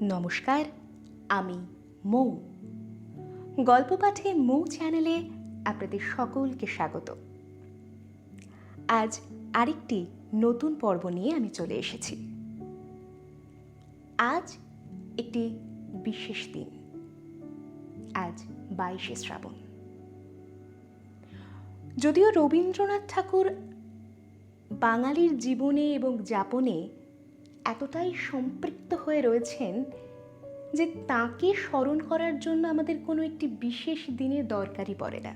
নমস্কার, আমি মৌ। গল্প পাঠে মৌ চ্যানেলে আপনাদের সকলকে স্বাগত। আজ আরেকটি নতুন পর্ব নিয়ে আমি চলে এসেছি। আজ একটি বিশেষ দিন। আজ 22শে শ্রাবণ। যদিও রবীন্দ্রনাথ ঠাকুর বাঙালির জীবনে এবং যাপনে এতটাই সম্পৃক্ত হয়ে রয়েছেন যে তাঁকে স্মরণ করার জন্য আমাদের কোনো একটি বিশেষ দিনের দরকারই পড়ে না।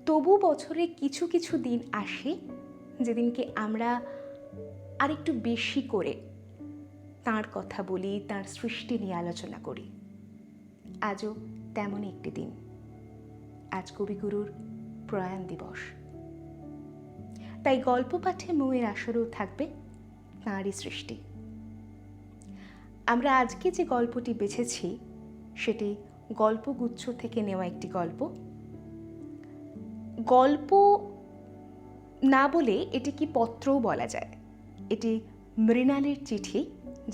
তবু বছরে কিছু কিছু দিন আসে যেদিনকে আমরা আরেকটু বেশি করে তাঁর কথা বলি, তাঁর সৃষ্টি নিয়ে আলোচনা করি। আজও তেমনই একটি দিন। আজ কবিগুরুর প্রয়াণ দিবস। তাই গল্প পাঠে মৌয়ের আসরেও থাকবে তাঁরই সৃষ্টি। আমরা আজকে যে গল্পটি বেছেছি সেটি গল্পগুচ্ছ থেকে নেওয়া একটি গল্প না বলে এটিকে পত্রও বলা যায়। এটি মৃণালের চিঠি,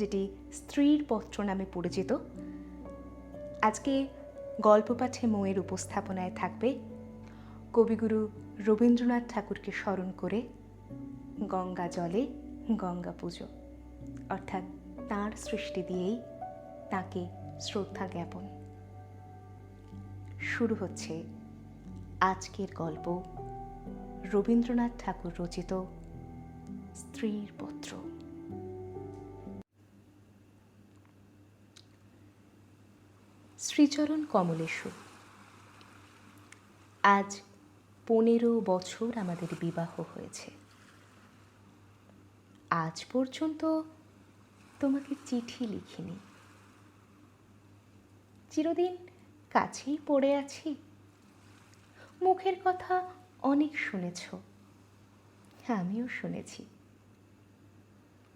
যেটি স্ত্রীর পত্র নামে পরিচিত। আজকে গল্প পাঠে মৌয়ের উপস্থাপনায় থাকবে কবিগুরু রবীন্দ্রনাথ ঠাকুরকে স্মরণ করে গঙ্গা জলে গঙ্গা পুজো, অর্থাৎ তাঁর সৃষ্টি দিয়েই তাঁকে শ্রদ্ধা জ্ঞাপন। শুরু হচ্ছে আজকের গল্প, রবীন্দ্রনাথ ঠাকুর রচিত স্ত্রীর পত্র। শ্রীচরণ কমলেশু। আজ 15 বছর আমাদের বিবাহ হয়েছে। আজ পর্যন্ত তোমাকে চিঠি লিখিনি। চিরদিন কাছেই পড়ে আছি। মুখের কথা অনেক শুনেছ, আমিও শুনেছি।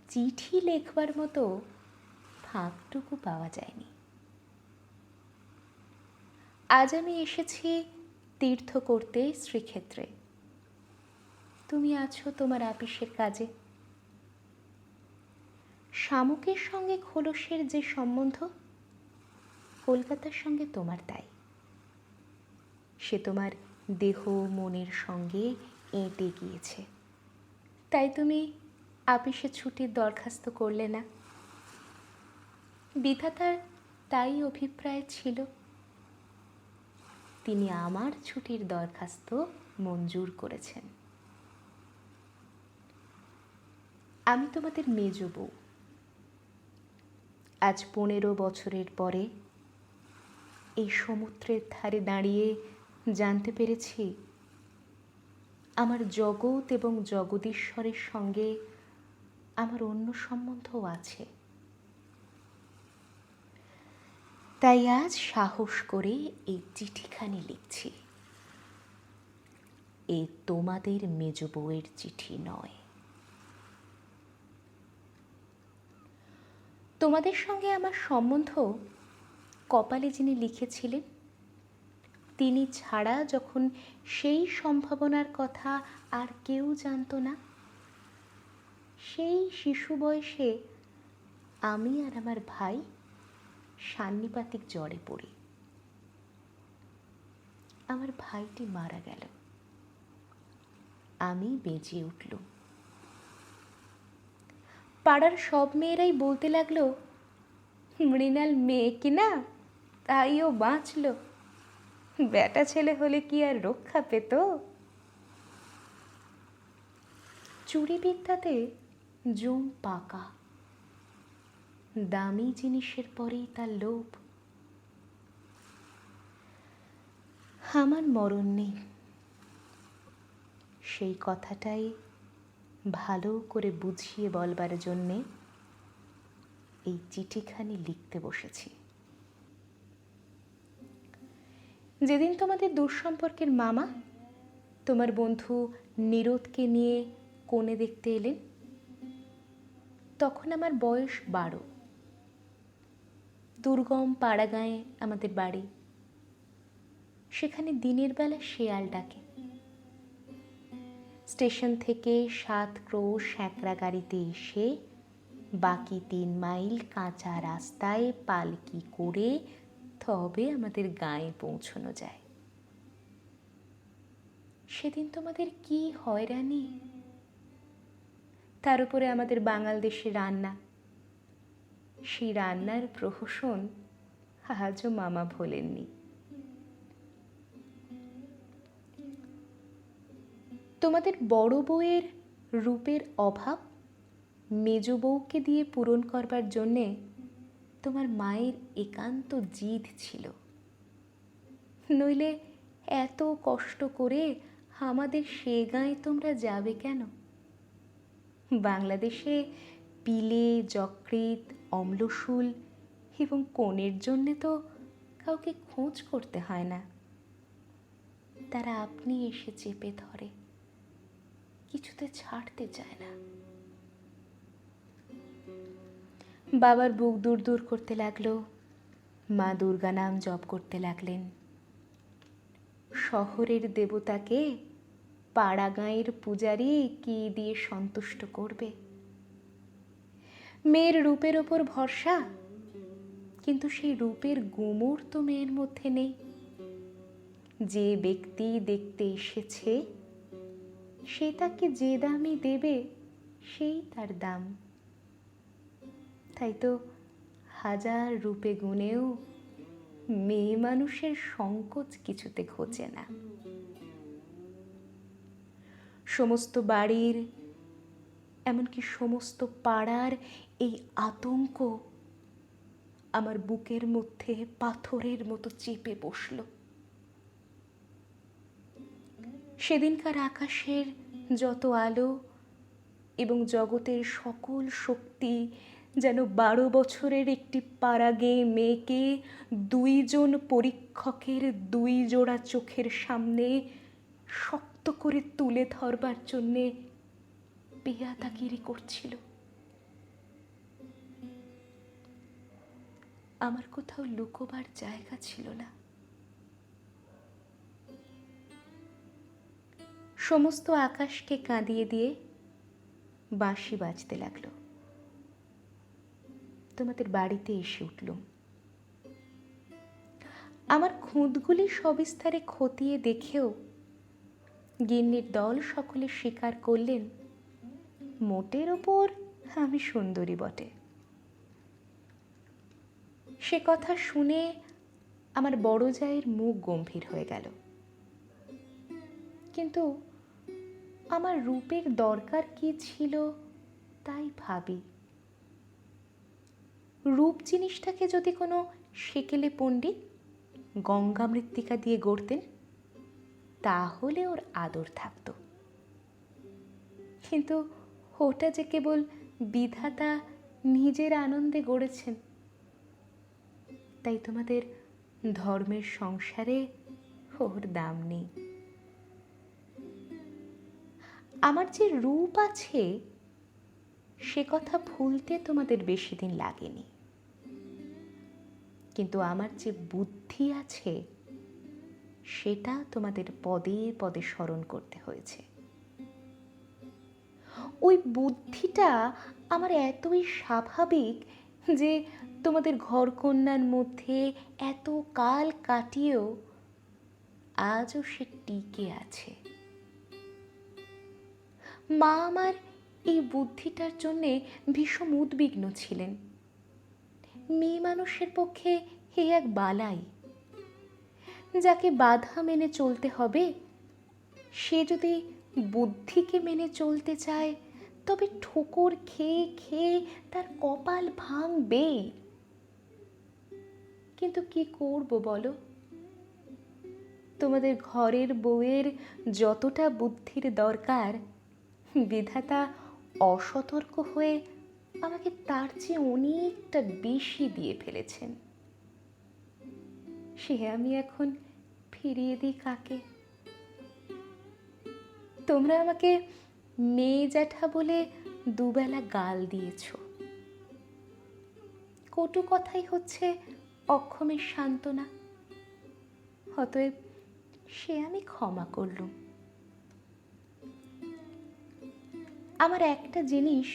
চিঠি লেখবার মতো ফাঁকটুকু পাওয়া যায়নি। আজ আমি এসেছি তীর্থ করতে শ্রীক্ষেত্রে। তুমি আছো তোমার আপিসের কাজে। শামুকের সঙ্গে খোলসের যে সম্বন্ধ, কলকাতার সঙ্গে তোমার তাই। সে তোমার দেহ মনের সঙ্গে এঁটে গিয়েছে। তাই তুমি আপিসে ছুটির দরখাস্ত করলে না। বিধাতার তাই অভিপ্রায় ছিল। তিনি আমার ছুটির দরখাস্ত মঞ্জুর করেছেন। আমি তোমাদের মেজ বউ। আজ 15 বছরের পরে এই সমুদ্রের ধারে দাঁড়িয়ে জানতে পেরেছি আমার জগৎ এবং জগদীশ্বরের সঙ্গে আমার অন্য সম্বন্ধও আছে। তাই আজ সাহস করে এই চিঠিখানি লিখছি। এ তোমাদের মেজ বউয়ের চিঠি নয়। তোমাদের সঙ্গে আমার সম্বন্ধ কপালে যিনি লিখেছিলেন, তিনি ছাড়া যখন সেই সম্ভাবনার কথা আর কেউ জানত না, সেই শিশু বয়সে আমি আর আমার ভাই সান্নিপাতিক জ্বরে পড়ি। আমার ভাইটি মারা গেল। আমি বেঁচে উঠলুম। পাড়ার সব মেয়েরাই বলতে লাগলো, মৃণাল মেয়ে কিনা, তাই ও বাঁচল। বেটা ছেলে হলে কি আর রক্ষা পেত? চুরি বিদ্যাতে জম পাকা। দামি জিনিসের পরেই তার লোভ। আমার মরণ নেই, সেই কথাটাই ভালো করে বুঝিয়ে বলবার জন্যে এই চিঠিখানি লিখতে বসেছি। যেদিন তোমাদের দূরসম্পর্কের মামা তোমার বন্ধু নিরোধকে নিয়ে কনে দেখতে এলেন, তখন আমার বয়স 12। দুর্গম পাড়াগাঁয়ে আমাদের বাড়ি। সেখানে দিনের বেলা শেয়াল ডাকে। স্টেশন থেকে 7 ক্রোশ স্যাঁকড়া গাড়িতে এসে বাকি 3 মাইল কাঁচা রাস্তায় পালকি করে তবে আমাদের গাঁয়ে পৌঁছানো যায়। সেদিন তোমাদের কি হয়রানি! তার উপরে আমাদের বাঙাল দেশের রান্না, সেই রান্নার প্রহসন আজও মামা ভোলেননি। তোমাদের বড় বউয়ের রূপের অভাব মেজ বউকে দিয়ে পূরণ করবার জন্যে তোমার মায়ের একান্ত জিদ ছিল, নইলে এত কষ্ট করে আমাদের সে গাঁয়ে তোমরা যাবে কেন? বাংলাদেশে পিলে, যকৃৎ, অম্লশূল এবং কোণের জন্যে তো কাউকে খোঁজ করতে হয় না, তারা আপনি এসে চেপে ধরে, কিছুতে ছাড়তে চায় না। বাবার বুক দূর দূর করতে লাগলো, মা দুর্গা নাম জপ করতে লাগলেন। শহরের দেবতাকে পাড়া গাঁয়ের পূজারি কি দিয়ে সন্তুষ্ট করবে? মেয়ের রূপের ওপর ভরসা, কিন্তু সেই রূপের গুমর তো মেয়ের মধ্যে নেই। যে ব্যক্তি দেখতে এসেছে সে তাকে যে দামই দেবে সেই তার দাম। তাই তো হাজার রূপে গুণেও মেয়ে মানুষের সংকোচ কিছুতে ঘোচে না। সমস্ত বাড়ির, এমনকি সমস্ত পাড়ার এই আতঙ্ক আমার বুকের মধ্যে পাথরের মতো চেপে বসল। সেদিনকার আকাশের যত আলো এবং জগতের সকল শক্তি যেন 12 বছরের একটি পাড়াগে মেয়েকে 2 জন পরীক্ষকের 2 জোড়া চোখের সামনে শক্ত করে তুলে ধরবার জন্যে পেয়াদাগিরি করছিল। আমার কোথাও লুকোবার জায়গা ছিল না। সমস্ত আকাশকে কাঁদিয়ে দিয়ে বাঁশি বাজতে লাগলো। তোমাদের বাড়িতে এসে উঠলুম। আমার খুঁতগুলি সবিস্তারে খতিয়ে দেখেও গিন্নির দল সকলে স্বীকার করলেন, মোটের ওপর আমি সুন্দরী বটে। সে কথা শুনে আমার বড় জায়ের মুখ গম্ভীর হয়ে গেল। কিন্তু আমার রূপের দরকার কি ছিল তাই ভাবি। রূপ জিনিসটাকে যদি কোনো সেকেলে পণ্ডিত গঙ্গা মৃত্তিকা দিয়ে গড়তেন তাহলে ওর আদর থাকত, কিন্তু ওটা যে কেবল বিধাতা নিজের আনন্দে গড়েছেন। তাই তোমাদের ধর্মের সংসারে ওর দাম নেই। আমার যে রূপ আছে সে কথা ভুলতে তোমাদের বেশি দিন লাগেনি, কিন্তু আমার যে বুদ্ধি আছে সেটা তোমাদের পদে পদে স্মরণ করতে হয়েছে। ওই বুদ্ধিটা আমার এতই স্বাভাবিক যে তোমাদের ঘরকন্যার মধ্যে এত কাল কাটিয়েও আজও সে টিকে আছে। মা আমার এই বুদ্ধিটার জন্যে ভীষণ উদ্বিগ্ন ছিলেন। মেয়ে মানুষের পক্ষে এ এক বালাই। যাকে বাধা মেনে চলতে হবে সে যদি বুদ্ধিকে মেনে চলতে চায় তবে ঠোকর খেয়ে খেয়ে তার কপাল ভাঙবেই। কিন্তু কি করব বলো? তোমাদের ঘরের বউয়ের যতটা বুদ্ধির দরকার বিধাতা অসতর্ক হয়ে আমাকে তার চেয়ে অনেকটা বেশি দিয়ে ফেলেছেন। সে আমি এখন ফিরিয়ে দিই কাকে? তোমরা আমাকে মেয়ে জ্যাঠা বলে দুবেলা গাল দিয়েছ। কটু কথাই হচ্ছে অক্ষমের সান্ত্বনা। অতএব সে আমি ক্ষমা করলুম। আমার একটা জিনিস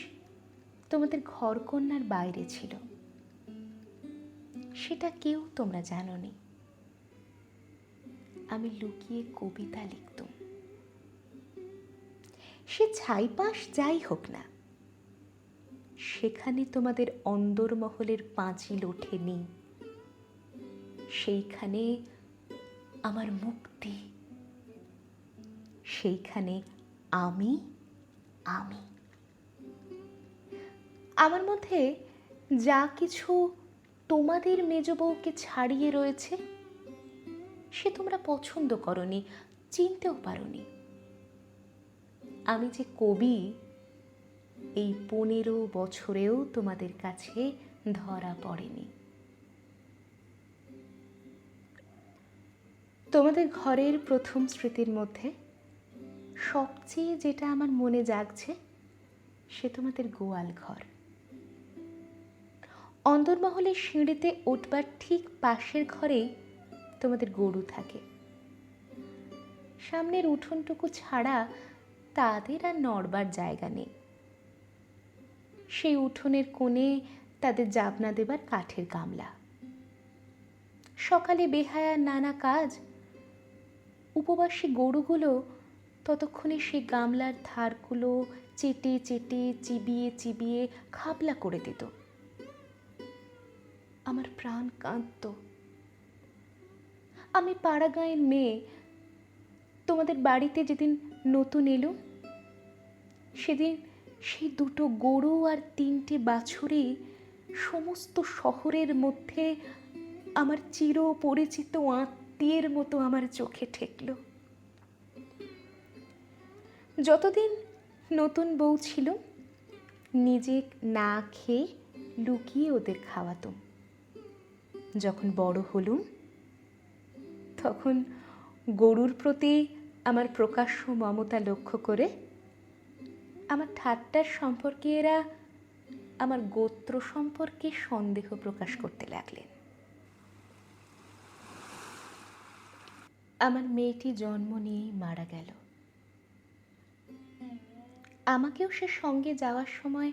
তোমাদের ঘরকন্যার বাইরে ছিল, সেটা কেউ তোমরা জানোনি। আমি লুকিয়ে কবিতা লিখতুম। সে ছাইপাশ যাই হোক না, সেখানে তোমাদের অন্দরমহলের পাঁচিল ওঠেনি। সেইখানে আমার মুক্তি, সেইখানে আমি আমি। আমার মধ্যে যা কিছু তোমাদের মেজ বউকে ছাড়িয়ে রয়েছে, সে তোমরা পছন্দ করনি, চিনতেও পারোনি। আমি যে কবি, এই 15 বছরেও তোমাদের কাছে ধরা পড়েনি। তোমাদের ঘরের প্রথম স্মৃতির মধ্যে সবচেয়ে যেটা আমার মনে জাগছে, সে তোমাদের গোয়াল ঘর। অন্দরমহলের সিঁড়িতে উঠবার ঠিক পাশের ঘরেই তোমাদের গরু থাকে। সামনের উঠোনটুকু ছাড়া তাদের আর নড়বার জায়গা নেই। সেই উঠোনের কোণে তাদের জাবনা দেবার কাঠের গামলা। সকালে বেহায়ার নানা কাজ, উপবাসী গরুগুলো ততক্ষণে সেই গামলার ধারগুলো চেটে চেটে চিবিয়ে চিবিয়ে খাবলা করে দিত। আমার প্রাণ কাঁদত। আমি পাড়া গাঁয়ের মেয়ে, তোমাদের বাড়িতে যেদিন নতুন এলুম, সেদিন সেই 2টো গরু আর 3টে বাছুরই সমস্ত শহরের মধ্যে আমার চির পরিচিত আত্মীয়ের মতো আমার চোখে ঠেকল। যতদিন নতুন বউ ছিল, নিজে না খেয়ে লুকিয়ে ওদের খাওয়াতাম। যখন বড় হলুম, তখন গরুর প্রতি আমার প্রকাশ্য মমতা লক্ষ্য করে আমার ঠাট্টার সম্পর্কে এরা আমার গোত্র সম্পর্কে সন্দেহ প্রকাশ করতে লাগলেন। আমার মেয়েটি জন্ম নিয়েই মারা গেল। আমাকেও সে সঙ্গে যাওয়ার সময়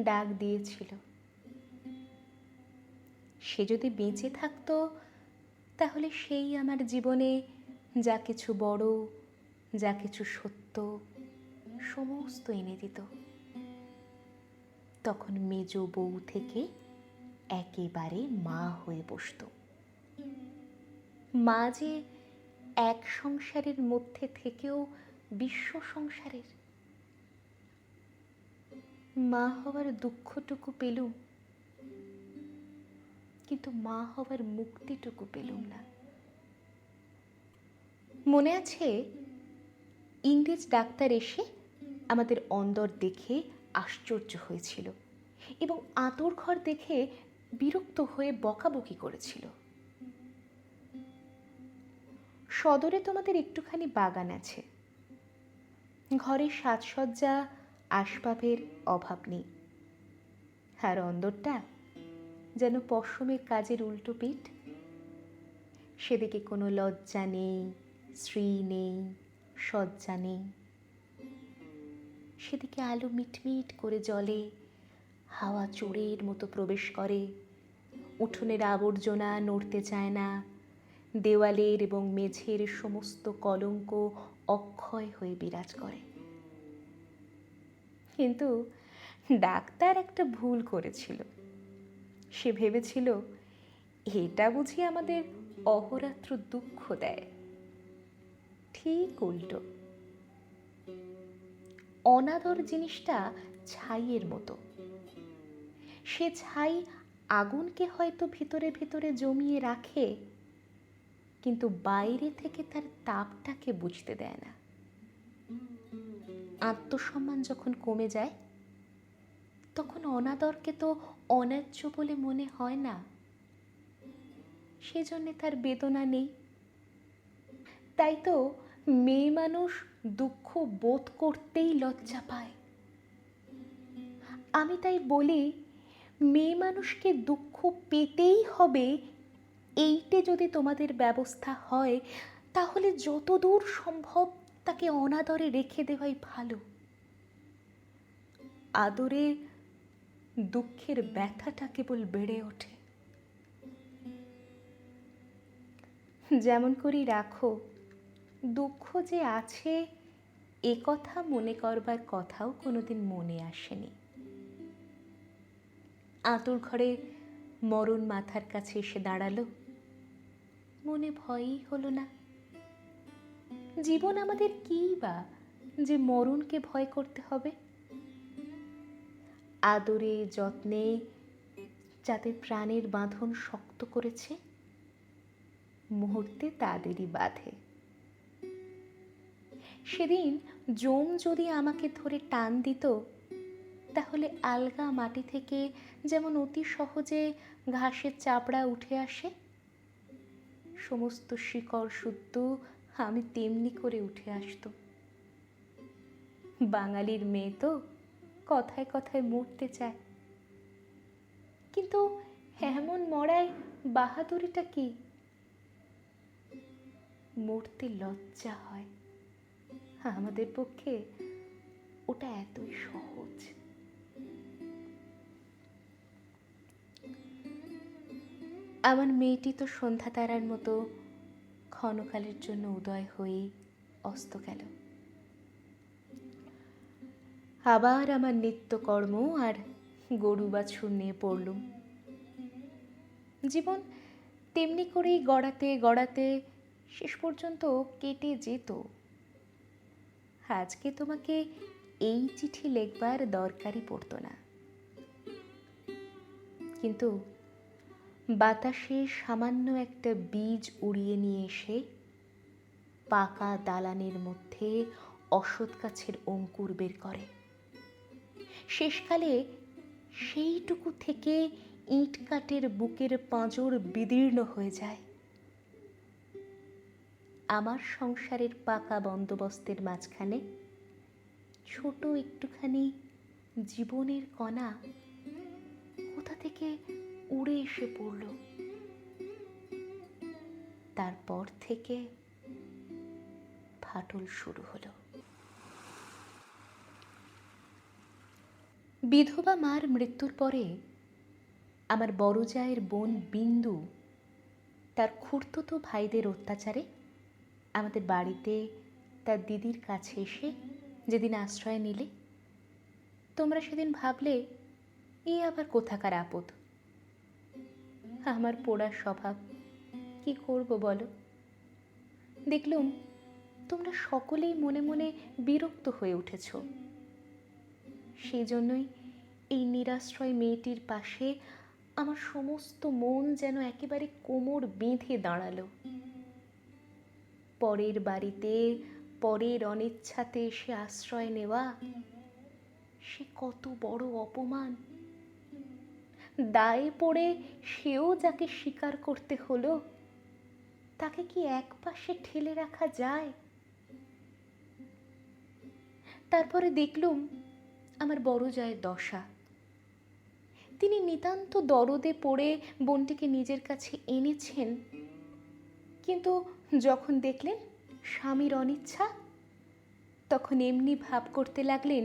ডাক দিয়েছিল। সে যদি বেঁচে থাকতো, তাহলে সেই আমার জীবনে যা কিছু বড়, যা কিছু সত্য, সমস্ত এনে দিত। তখন মেজ বউ থেকে একেবারে মা হয়ে বসত। মা যে এক সংসারের মধ্যে থেকেও বিশ্ব সংসারের। মা হওয়ার দুঃখটুকু পেলুম, কিন্তু মা হওয়ার মুক্তিটুকু পেলুম না। মনে আছে, ইংরেজ ডাক্তার এসে আমাদের অন্দর দেখে আশ্চর্য হয়েছিল এবং আঁতুড় ঘর দেখে বিরক্ত হয়ে বকাবকি করেছিল। সদরে তোমাদের একটুখানি বাগান আছে। ঘরে সাজসজ্জা আসবাবের অভাব নেই, আর অন্দরটা যেন পশমের কাজের উল্টো পিঠ। সেদিকে কোনো লজ্জা নেই, শ্রী নেই, সজ্জা নেই। সেদিকে আলো মিটমিট করে জ্বলে, হাওয়া চোরের মতো প্রবেশ করে, উঠোনের আবর্জনা নড়তে চায় না, দেওয়ালের এবং মেঝের সমস্ত কলঙ্ক অক্ষয় হয়ে বিরাজ করে। কিন্তু ডাক্তার একটা ভুল করেছিল। সে ভেবেছিল এটা বুঝি আমাদের অহোরাত্র দুঃখ দেয়। ঠিক উল্টো। অনাদর জিনিসটা ছাইয়ের মতো। সে ছাই আগুনকে হয়তো ভিতরে ভিতরে জমিয়ে রাখে, কিন্তু বাইরে থেকে তার তাপটাকে বুঝতে দেয় না। আত্মসম্মান যখন কমে যায়, তখন অনাদরকে তো অন্যায্য বলে মনে হয় না। সেজন্য তার বেদনা নেই। তাই তো মেয়ে মানুষ দুঃখ বোধ করতেই লজ্জা পায়। আমি তাই বলি, মেয়ে মানুষকে দুঃখ পেতেই হবে, এইটে যদি তোমাদের ব্যবস্থা হয়, তাহলে যতদূর সম্ভব তাকে অনাদরে রেখে দেওয়াই ভালো। আদরে দুঃখের ব্যথাটা কেবল বেড়ে ওঠে। যেমন করি রাখো, দুঃখ যে আছে এ কথা মনে করবার কথাও কোনোদিন মনে আসেনি। আঁতুড় ঘরে মরণ মাথার কাছে এসে দাঁড়ালো, মনে ভয়ই হলো না। জীবন আমাদের কী বা যে মরণকে ভয় করতে হবে? আদরে যত্নে যাদের প্রাণের বাঁধন শক্ত করেছে, মুহূর্তে তাদেরই বাঁধে। সেদিন জম যদি আমাকে ধরে টান দিত, তাহলে আলগা মাটি থেকে যেমন অতি সহজে ঘাসের চাপড়া উঠে আসে, সমস্ত শিকড় শুদ্ধ আমি তেমনি করে উঠে আসতো। বাঙালির মেয়ে তো কথায় কথায় মরতে চায়, কিন্তু এমন মরায় বাহাদুরিটা কি? মরতে লজ্জা হয়। আমাদের পক্ষে ওটা এতই সহজ। আমার মেয়েটি তো সন্ধ্যা তারার মতো ক্ষণকালের জন্য উদয় হয়েই অস্ত গেল। আবার আমার নিত্যকর্ম আর গরু বাছুর নিয়ে পড়লুম। জীবন তেমনি করেই গড়াতে গড়াতে শেষ পর্যন্ত কেটে যেত। আজকে তোমাকে এই চিঠি লেখবার দরকারই পড়তো না, কিন্তু বাতাসে সামান্য একটা বীজ উড়িয়ে নিয়ে এসে পাকা দালানের মধ্যে অশ্বত্থ গাছের অঙ্কুর বের করে। শেষকালে সেইটুকু থেকে ইট কাঠের বুকের পাঁজর বিদীর্ণ হয়ে যায়। আমার সংসারের পাকা বন্দোবস্তের মাঝখানে ছোট একটুখানি জীবনের কণা কোথা থেকে উড়ে এসে পড়ল। তারপর থেকে ফাটল শুরু হলো। বিধবা মার মৃত্যুর পরে আমার বড় জায়ের বোন বিন্দু তার খুড়তুতো ভাইদের অত্যাচারে আমাদের বাড়িতে তার দিদির কাছে এসে যেদিন আশ্রয় নিলে, তোমরা সেদিন ভাবলে এ আবার কোথাকার আপদ। আমার পোড়া স্বভাব, কি করব বলো? দেখলুম তোমরা সকলেই মনে মনে বিরক্ত হয়ে উঠেছ। সেই জন্যই এই নিরাশ্রয় মেয়েটির পাশে আমার সমস্ত মন যেন একেবারে কোমর বেঁধে দাঁড়ালো। পরের বাড়িতে পরের অনিচ্ছাতে এসে আশ্রয় নেওয়া, সে কত বড় অপমান। দায়ে পড়ে সেও যাকে স্বীকার করতে হলো, তাকে কি এক পাশে ঠেলে রাখা যায়? তারপরে দেখলুম আমার বড় জায়ের দশা। তিনি নিতান্ত দরদে পড়ে বোনটিকে নিজের কাছে এনেছেন, কিন্তু যখন দেখলেন স্বামীর অনিচ্ছা, তখন এমনি ভাব করতে লাগলেন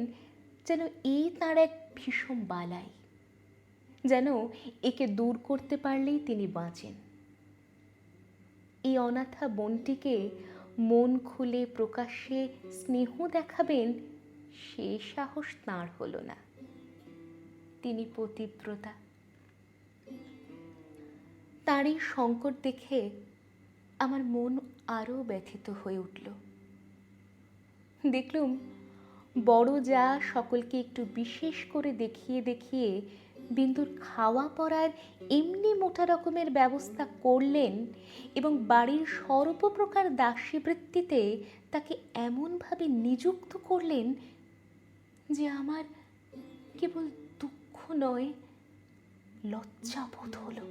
যেন এই তাঁর এক ভীষণ বালাই, যেন একে দূর করতে পারলেই তিনি বাঁচেন। এই অনাথা বোনটিকে মন খুলে প্রকাশ্যে স্নেহ দেখাবেন, সে সাহস তাঁর হলো না। তিনি পতিব্রতা। তাঁর এই সংকট দেখে আমার মন আরও ব্যথিত হয়ে উঠল। দেখলুম বড় যা সকলকে একটু বিশেষ করে দেখিয়ে দেখিয়ে বিন্দুর খাওয়া পরার এমনি মোটা রকমের ব্যবস্থা করলেন এবং বাড়ির সর্বপ্রকার দাসীবৃত্তিতে তাকে এমনভাবে নিযুক্ত করলেন যে আমার কেবল দুঃখ নয়, লজ্জা বোধ হলো।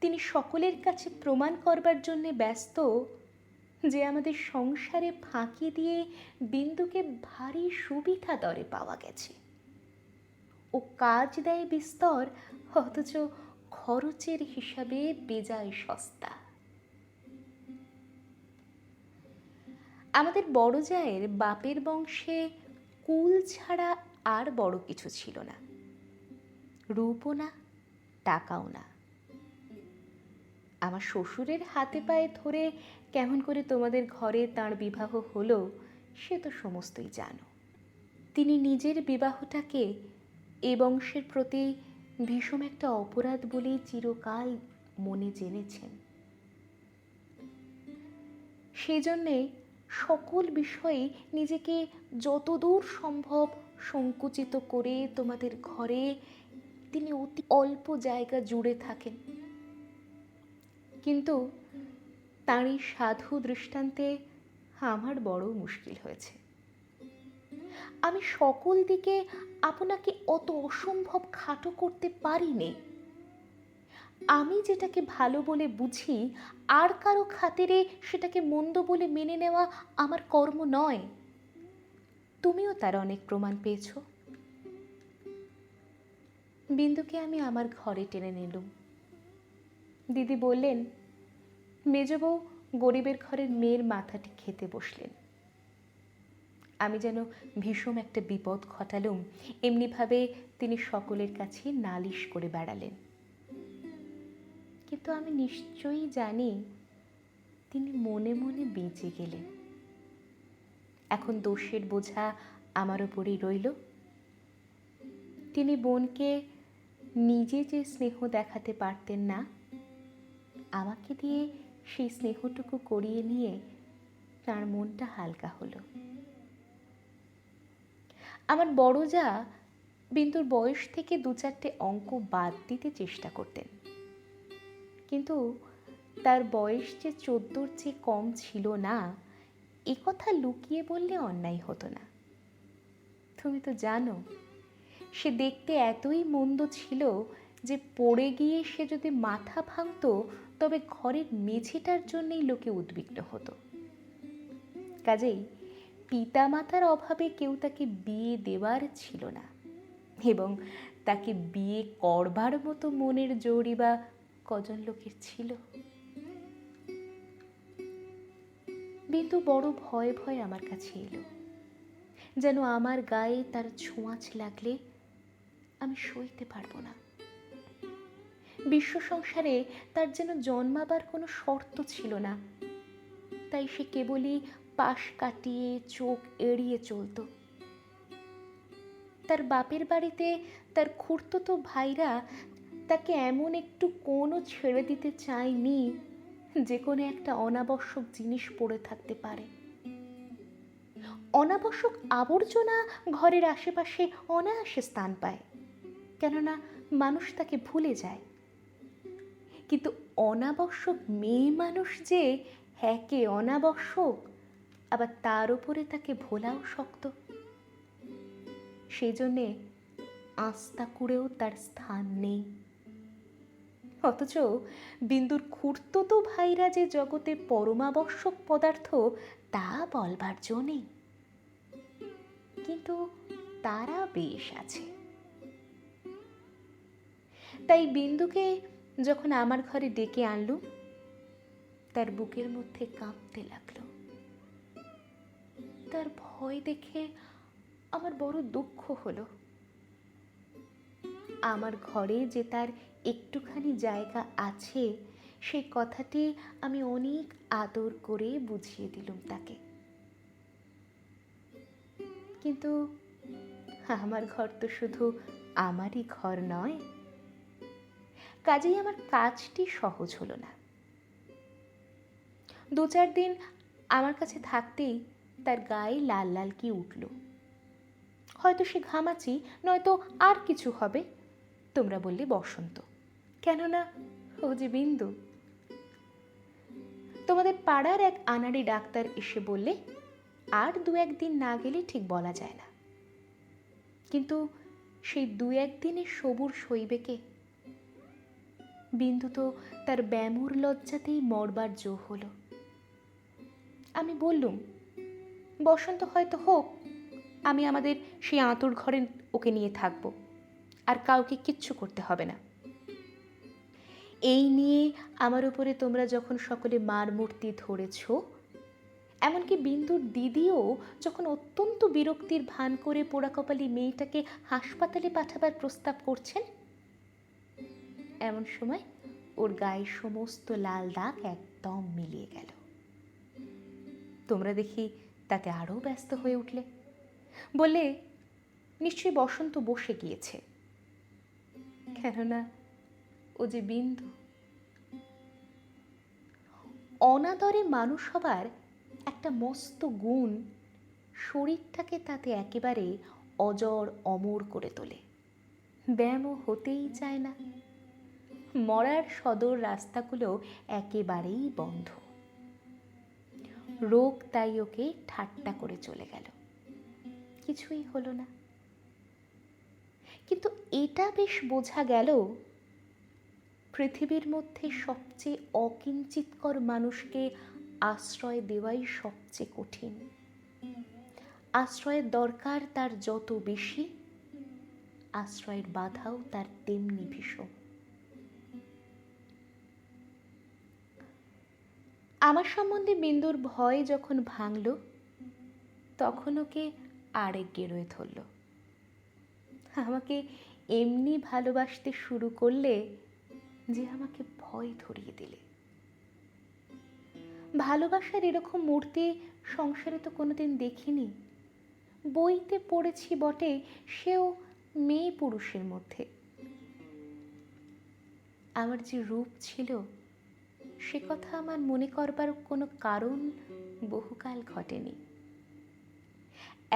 তিনি সকলের কাছে প্রমাণ করবার জন্যে ব্যস্ত যে আমাদের সংসারে ফাঁকি দিয়ে বিন্দুকে ভারী সুবিধা দরে পাওয়া গেছে। ও কাজ দেয় বিস্তর, অথচ খরচের হিসাবে বেজায় সস্তা। আমাদের বড় জায়ের বাপের বংশে কুল ছাড়া আর বড় কিছু ছিল না, রূপও না, টাকাও না। আমার শ্বশুরের হাতে পায়ে ধরে কেমন করে তোমাদের ঘরে তাঁর বিবাহ হলো সে তো সমস্তই জানো। তিনি নিজের বিবাহটাকে এ বংশের প্রতি ভীষণ একটা অপরাধ বলেই চিরকাল মনে জেনেছেন। সেই জন্যে সকল বিষয়ে নিজেকে যতদূর সম্ভব সংকুচিত করে তোমাদের ঘরে তিনি অতি অল্প জায়গা জুড়ে থাকেন। কিন্তু তাঁর এই সাধু দৃষ্টান্তে আমার বড় মুশকিল হয়েছে। আমি সকল দিকে আপনাকে অত অসম্ভব খাটো করতে পারিনি। আমি যেটাকে ভালো বলে বুঝি আর কারো খাতিরে সেটাকে মন্দ বলে মেনে নেওয়া আমার কর্ম নয়। তুমিও তার অনেক প্রমাণ পেয়েছ। বিন্দুকে আমি আমার ঘরে টেনে নিলুম। দিদি বললেন, মেজবউ গরিবের ঘরের মেয়ের মাথাটি খেতে বসলেন। আমি যেন ভীষণ একটা বিপদ ঘটালুম এমনিভাবে তিনি সকলের কাছে নালিশ করে বেড়ালেন। কিন্তু আমি নিশ্চয়ই জানি তিনি মনে মনে বেঁচে গেলেন। এখন দোষের বোঝা আমার উপরেই রইল। তিনি বোনকে নিজে যে স্নেহ দেখাতে পারতেন না, আমাকে দিয়ে সেই স্নেহটুকু করিয়ে নিয়ে তার মনটা হালকা হলো। আমার বড় যা বিন্দুর বয়স থেকে 2-4টে অঙ্ক বাদ দিতে চেষ্টা করতেন, কিন্তু তার বয়স যে 14-র চেয়ে কম ছিল না এ কথা লুকিয়ে বললে অন্যায় হতো না। তুমি তো জানো সে দেখতে এতই মন্দ ছিল যে পড়ে গিয়ে সে যদি মাথা ভাঙত তবে ঘরের মেঝেটার জন্যই লোকে উদ্বিগ্ন হতো। কাজেই পিতামাতার অভাবে কেউ তাকে বিয়ে দেওয়ার ছিল না, এবং তাকে বিয়ে করবার মতো মনের জোরই বা কজন লোকের ছিল। বিন্দু বড় ভয়ে ভয়ে আমার কাছে এলো, যেন আমার গায়ে তার ছোঁয়াচ লাগলে আমি সইতে পারবো না। বিশ্ব সংসারে তার যেন জন্মাবার কোনো শর্ত ছিল না, তাই সে কেবলই পাশ কাটিয়ে চোখ এড়িয়ে চলত। তার বাপের বাড়িতে তার খুড়তুতো ভাইরা তাকে এমন একটু কোণও ছেড়ে দিতে চায়নি যে কোনো একটা অনাবশ্যক জিনিস পড়ে থাকতে পারে। অনাবশ্যক আবর্জনা ঘরের আশেপাশে অনায়াসে স্থান পায়, কেননা মানুষ তাকে ভুলে যায়। কিন্তু অনাবশ্যক মেয়ে মানুষ যে হ্যাকে অনাবশ্যক, আবার তার উপরে তাকে ভোলাও শক্ত। সেই জন্যে আস্তা কুড়েও তার স্থান নেই। অথচ বিন্দুর খুড়তুতো ভাইরা যে জগতে পরমাবশ্যক পদার্থ তা বলবার জো নেই, কিন্তু তারা বেশ আছে। তাই বিন্দুকে যখন আমার ঘরে ডেকে আনলুম, তার বুকের মধ্যে কাঁপতে লাগলো। তার ভয় দেখে আমার বড় দুঃখ হলো। আমার ঘরে যে তার একটুখানি জায়গা আছে সেই কথাটি আমি অনেক আদর করে বুঝিয়ে দিলুম তাকে। কিন্তু আমার ঘর তো শুধু আমারই ঘর নয়, কাজেই আমার কাজটি সহজ হলো না। 2-4 দিন আমার কাছে থাকতেই তার গায়ে লাল লাল কি উঠল। হয়তো সে ঘামাচি, নয়তো আর কিছু হবে। তোমরা বললে বসন্ত, কেননা ও যে বিন্দু। তোমাদের পাড়ার এক আনাড়ি ডাক্তার এসে বললে আর 2-1 দিন না গেলে ঠিক বলা যায় না। কিন্তু সেই 2-1 দিনের সবুর সইবে কে? বিন্দু তো তার ব্যামোর লজ্জাতেই মরবার জো হলো। আমি বললুম, বসন্ত হয়তো হোক, আমি আমাদের সেই আঁতুর ঘরে ওকে নিয়ে থাকবো, আর কাউকে কিচ্ছু করতে হবে না। এই নিয়ে আমার উপরে তোমরা যখন সকলে মার মূর্তি ধরেছ, এমনকি বিন্দুর দিদিও যখন অত্যন্ত বিরক্তির ভান করে পোড়াকপালি মেয়েটাকে হাসপাতালে পাঠাবার প্রস্তাব করছেন, এমন সময় ওর গায়ে সমস্ত লাল দাগ একদম মিলিয়ে গেল। তোমরা দেখি তাতে আরও ব্যস্ত হয়ে উঠলে, বললে নিশ্চয়ই বসন্ত বসে গিয়েছে, কেননা ও যে বিন্দু। অনাদরে মানুষ হবার একটা মস্ত গুণ শরীরটাকে তাতে একেবারে অজর অমর করে তোলে। ব্যায়ামও হতেই চায় না, মরার সদর রাস্তাগুলো একেবারেই বন্ধ। রোগ তাই ওকে ঠাট্টা করে চলে গেল, কিছুই হলো না। কিন্তু এটা বেশ বোঝা গেল, পৃথিবীর মধ্যে সবচেয়ে অকিঞ্চিৎকর মানুষকে আশ্রয় দেওয়াই সবচেয়ে কঠিন। আশ্রয়ের দরকার তার যত বেশি, আশ্রয়ের বাধাও তার তেমনি ভীষণ। আমার সম্বন্ধে বিন্দুর ভয় যখন ভাঙল, তখন ওকে আরেক গেরোয় ধরল। আমাকে এমনি ভালোবাসতে শুরু করলে যে আমাকে ভয় ধরিয়ে দিলে। ভালোবাসার এরকম মূর্তি সংসারে তো কোনোদিন দেখিনি। বইতে পড়েছি বটে, সেও মেয়ে পুরুষের মধ্যে। আমার যে রূপ ছিল সে কথা আমার মনে করবার কোনো কারণ বহুকাল ঘটেনি।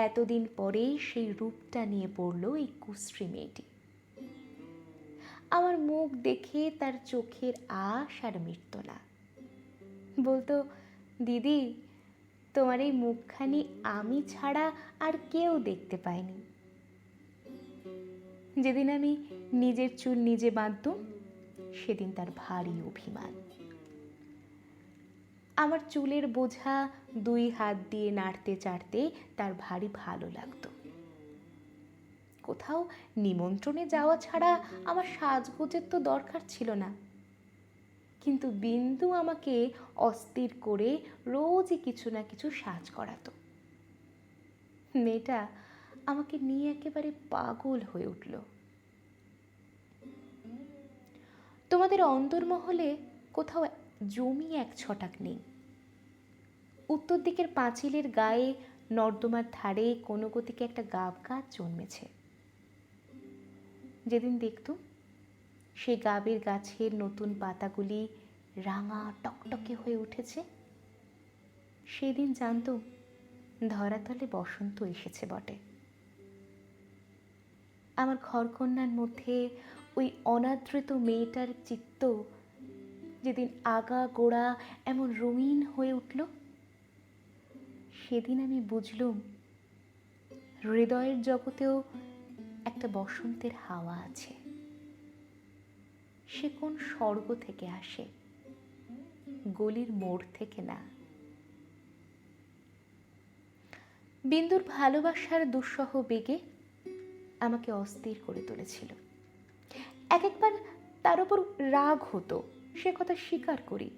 এতদিন পরে সেই রূপটা নিয়ে পড়ল এই কুশ্রী মেয়েটি। আমার মুখ দেখে তার চোখের আশ আর মিটত না। বলতো, দিদি তোমার এই মুখখানি আমি ছাড়া আর কেউ দেখতে পায়নি। যেদিন আমি নিজের চুল নিজে বাঁধতুম, সেদিন তার ভারী অভিমান। আমার চুলের বোঝা 2 হাত দিয়ে নাড়তে চাড়তে তার ভারী ভালো লাগতো। কোথাও নিমন্ত্রণে যাওয়া ছাড়া আমার সাজগোজের তো দরকার ছিল না। কিন্তু বিন্দু আমাকে অস্থির করে রোজই কিছু না কিছু সাজ করাতো। মেয়েটা আমাকে নিয়ে একেবারে পাগল হয়ে উঠল। তোমাদের অন্দরমহলে কোথাও জমি 1 ছটাক নেই। উত্তর দিকের পাঁচিলের গায়ে নর্দমার ধারে কোনো গতিকে একটা গাব গাছ জন্মেছে। যেদিন দেখতুম সেই গাবের গাছের নতুন পাতাগুলি রাঙা টকটকে হয়ে উঠেছে, সেদিন জানতুম ধরাতলে বসন্ত এসেছে বটে। আমার ঘরকন্যার মধ্যে ওই অনাদৃত মেয়েটার চিত্ত যেদিন আগা গোড়া এমন রঙিন হয়ে উঠল, সেদিন আমি বুঝলুম হৃদয়ের জগতেও একটা বসন্তের হাওয়া আছে। সে কোন স্বর্গ থেকে আসে, গলির মোড় থেকে না। বিন্দুর ভালোবাসার দুঃসহ বেগে আমাকে অস্থির করে তুলেছিল। একবার তার উপর রাগ হতো, সে কথা স্বীকার করি।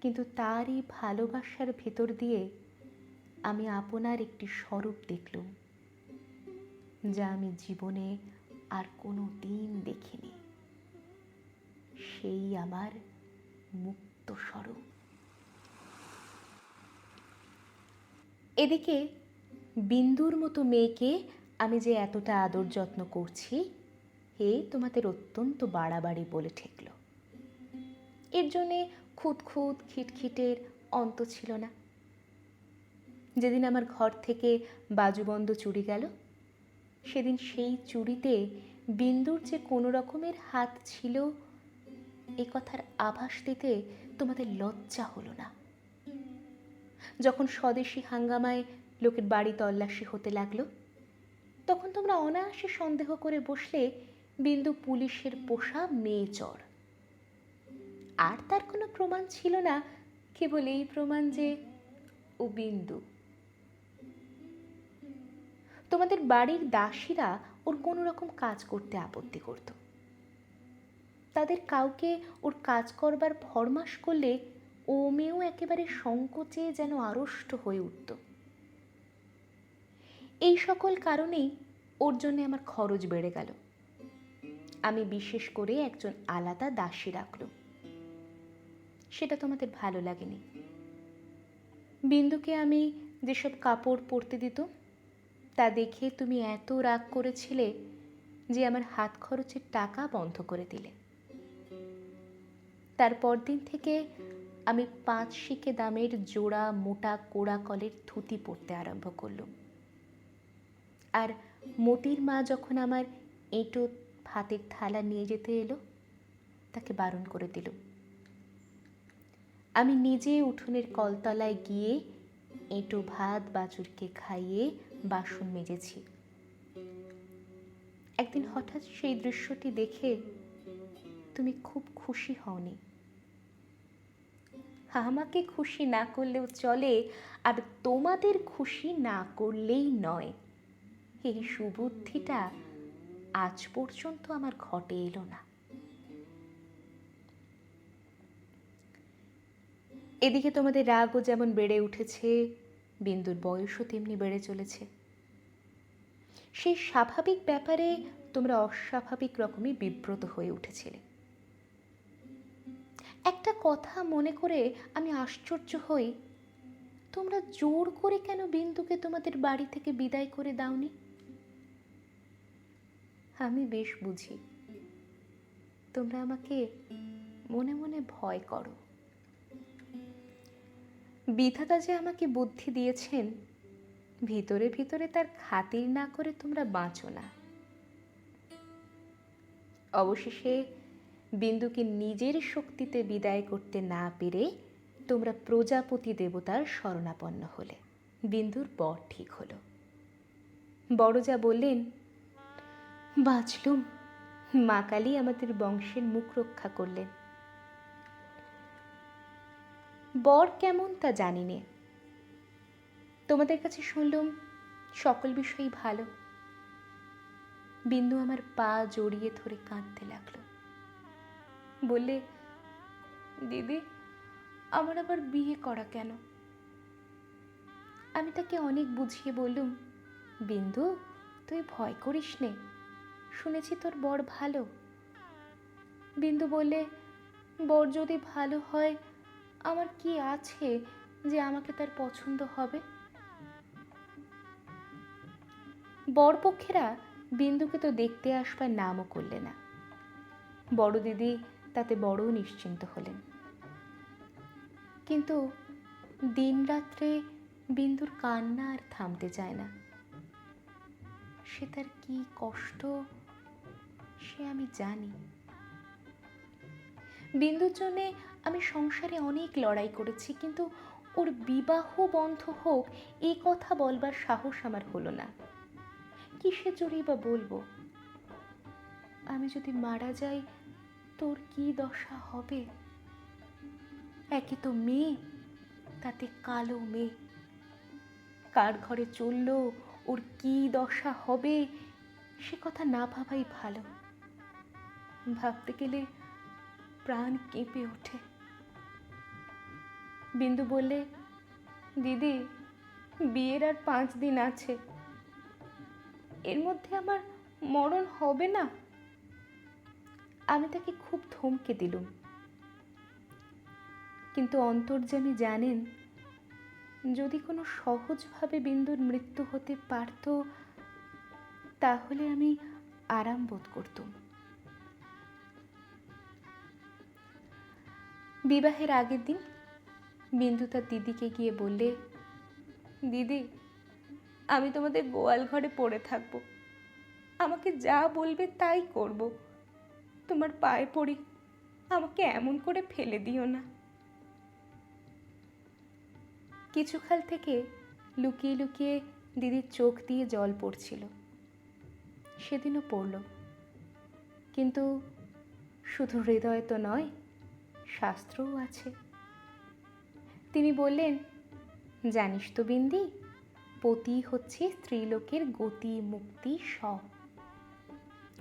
কিন্তু তারই ভালোবাসার ভেতর দিয়ে আমি আপনার একটি স্বরূপ দেখলুম, যা আমি জীবনে আর কোনো দিন দেখিনি। সেই আমার মুক্ত স্বরূপ। এদিকে বিন্দুর মতো মেয়েকে আমি যে এতটা আদর যত্ন করছি, তোমাদের অত্যন্ত বাড়াবাড়ি বলে ঠেকল। এর জন্যে খুঁত খিটখিটের অন্ত ছিল না। যেদিন আমার ঘর থেকে বাজুবন্ধ চুরি গেল, সেদিন সেই চুরিতে বিন্দুর যে কোনো রকমের হাত ছিল এ কথার আভাস দিতে তোমাদের লজ্জা হলো না। যখন স্বদেশী হাঙ্গামায় লোকের বাড়ি তল্লাশি হতে লাগলো, তখন তোমরা অনায়াসে সন্দেহ করে বসলে বিন্দু পুলিশের পোষা মেয়ে চোর। আর তার কোনো প্রমাণ ছিল না, কেবল এই প্রমাণ যে ও বিন্দু। তোমাদের বাড়ির দাসীরা ওর কোনো রকম কাজ করতে আপত্তি করত। তাদের কাউকে ওর কাজ করবার ফরমাস করলে ও মেয়েও একেবারে সংকোচে যেন আড়ষ্ট হয়ে উঠত। এই সকল কারণেই ওর জন্যে আমার খরচ বেড়ে গেল। আমি বিশেষ করে একজন আলাদা দাসী রাখলুম। সেটা তোমাদের ভালো লাগেনি। বিন্দুকে আমি যেসব কাপড় পরতে দিত তা দেখে তুমি এত রাগ করেছিলে যে আমার হাত খরচের টাকা বন্ধ করে দিলে। তারপর দিন থেকে আমি 5 শিকে দামের জোড়া মোটা কোড়া কলের ধুতি পরতে আরম্ভ করলুম। আর মতির মা যখন আমার এঁটো ভাতের থালা নিয়ে যেতে এলো তাকে বারণ করে দিল। আমি নিজে উঠোনের কলতলায় গিয়ে এঁটো ভাত বাছুরকে খাইয়ে বাসন মেজেছি। একদিন হঠাৎ সেই দৃশ্যটি দেখে তুমি খুব খুশি হওনি। আমাকে খুশি না করলেও চলে, আর তোমাদের খুশি না করলেই নয়, এই সুবুদ্ধিটা আজ পর্যন্ত আমার ঘটে এলো না। এদিকে তোমাদের রাগও যেমন বেড়ে উঠেছে, বিন্দুর বয়সও তেমনি বেড়ে চলেছে। সেই স্বাভাবিক ব্যাপারে তোমরা অস্বাভাবিক রকমই বিব্রত হয়ে উঠেছিলে। একটা কথা মনে করে আমি আশ্চর্য হই, তোমরা জোর করে কেন বিন্দুকে তোমাদের বাড়ি থেকে বিদায় করে দাওনি? আমি বেশ বুঝি তোমরা আমাকে মনে মনে ভয় করো। বিধাতা যে আমাকে বুদ্ধি দিয়েছেন, ভিতরে ভিতরে তার খাতির না করে তোমরা বাঁচো না। অবশেষে বিন্দুকে নিজের শক্তিতে বিদায় করতে না পেরে তোমরা প্রজাপতি দেবতার শরণাপন্ন হলে। বিন্দুর বর ঠিক হলো। বড়জা বললেন, বাঁচলুম, মা কালী আমাদের বংশের মুখ রক্ষা করলেন। বর কেমন তা জানি নে, তোমাদের কাছে শুনলুম সকল বিষয়ই ভালো। বিন্দু আমার পা জড়িয়ে ধরে কাঁদতে লাগলো। বললে, দিদি আমার আবার বিয়ে করা কেন? আমি তাকে অনেক বুঝিয়ে বললুম, বিন্দু তুই ভয় করিস নে, শুনেছি তোর বর ভালো। বিন্দু বললে, বর যদি ভালো হয় আমার কি আছে যে আমাকে তার পছন্দ হবে? বরপক্ষেরা বিন্দুকে তো দেখতে আসবার নামও করলে না। বড় দিদি তাতে বড় নিশ্চিন্ত হলেন। কিন্তু দিন রাত্রে বিন্দুর কান্না আর থামতে চায় না। সে তার কি কষ্ট সে আমি জানি। বিন্দুর জন্যে আমি সংসারে অনেক লড়াই করেছি, কিন্তু ওর বিবাহ বন্ধ হোক এই কথা বলবার সাহস আমার হলো না। কিসের জোরেই বা বলবো? আমি যদি মারা যাই তোর কি দশা হবে? একে তো মেয়ে, তাতে কালো মেয়ে, কার ঘরে চললো ওর কি দশা হবে সে কথা না ভাবাই ভালো। ভাবতে গেলে প্রাণ কেঁপে ওঠে। বিন্দু বললে, দিদি বিয়ের আর 5 দিন আছে, এর মধ্যে আমার মরণ হবে না? আমি তাকে খুব ধমকে দিলুম, কিন্তু অন্তর্যামী জানেন যদি কোনো সহজভাবে বিন্দুর মৃত্যু হতে পারত তাহলে আমি আরাম বোধ করতুম। বিবাহের আগের দিন বিন্দু তার দিদিকে গিয়ে বললে, দিদি আমি তোমাদের গোয়াল ঘরে পড়ে থাকবো, আমাকে যা বলবে তাই করব, তোমার পায়ে পড়ি, আমাকে এমন করে ফেলে দিও না। কিছুকাল থেকে লুকিয়ে লুকিয়ে দিদির চোখ দিয়ে জল পড়ছিল। সেদিনও পড়ল, কিন্তু শুধু হৃদয় তো নয়, শাস্ত্রও আছে। তিনি বললেন, জানিস তো বিন্দি, পতি হচ্ছে স্ত্রীলোকের গতি মুক্তি সব।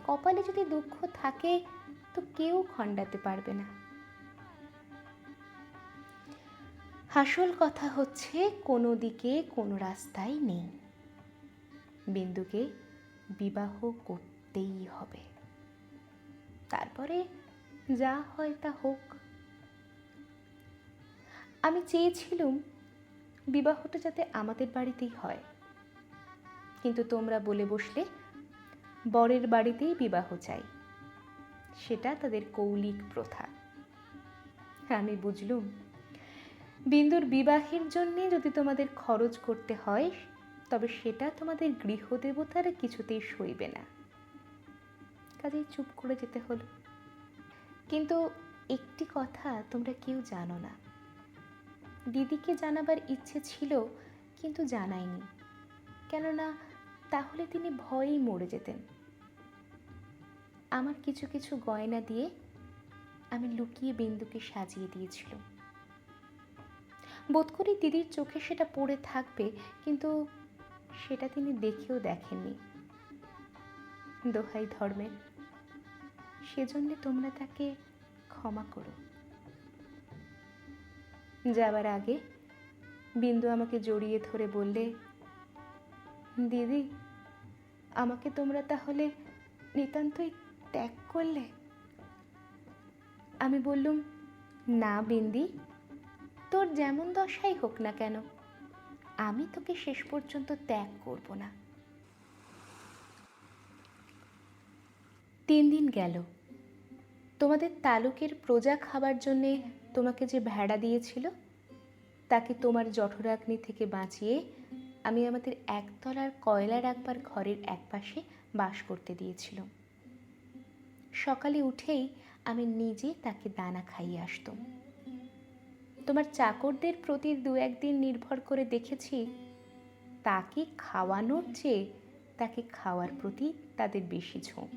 কপালে যদি দুঃখ থাকে তো কেউ খণ্ডাতে পারবে না। আসল কথা হচ্ছে কোনো দিকে কোনো রাস্তাই নেই। বিন্দুকে বিবাহ করতেই হবে, তারপরে যা হয় তা হোক। আমি চেয়েছিলুম বিবাহটা যাতে আমাদের বাড়িতেই হয়, কিন্তু তোমরা বলে বসলে বরের বাড়িতেই বিবাহ চাই, সেটা তাদের কৌলিক প্রথা। আমি বুঝলুম বিন্দুর বিবাহের জন্যে যদি তোমাদের খরচ করতে হয়, তবে সেটা তোমাদের গৃহদেবতার কিছুতেই সইবে না। কাজেই চুপ করে যেতে হলো। কিন্তু একটি কথা তোমরা কেউ জানো না। দিদিকে জানাবার ইচ্ছে ছিল, কিন্তু জানাইনি, কেননা তাহলে তিনি ভয়েই মরে যেতেন। আমার কিছু কিছু গয়না দিয়ে আমি লুকিয়ে বিন্দুকে সাজিয়ে দিয়েছিলাম। বোধ করি দিদির চোখে সেটা পড়ে থাকবে, কিন্তু সেটা তিনি দেখেও দেখেননি। দোহাই ধর্মের, সেজন্য তোমরা তাকে ক্ষমা করো। যাবার আগে বিন্দু আমাকে জড়িয়ে ধরে বললে, দিদি, আমাকে তোমরা তাহলে নিতান্তই ত্যাগ করলে? আমি বললুম, না বিন্দি, তোর যেমন দশাই হোক না কেন, আমি তোকে শেষ পর্যন্ত ত্যাগ করব না। 3 দিন গেল। তোমাদের তালুকের প্রজা খাবার জন্যে তোমাকে যে ভেড়া দিয়েছিল, তাকে তোমার জঠরাগ্নি থেকে বাঁচিয়ে আমি আমাদের একতলার কয়লা রাখবার ঘরের একপাশে বাস করতে দিয়েছিলাম। সকালে উঠেই আমি নিজে তাকে দানা খাইয়ে আসতাম। তোমার চাকরদের প্রতি 2-1 দিন নির্ভর করে দেখেছি, তাকে খাওয়ানোর চেয়ে তাকে খাওয়ার প্রতি তাদের বেশি ঝোঁক।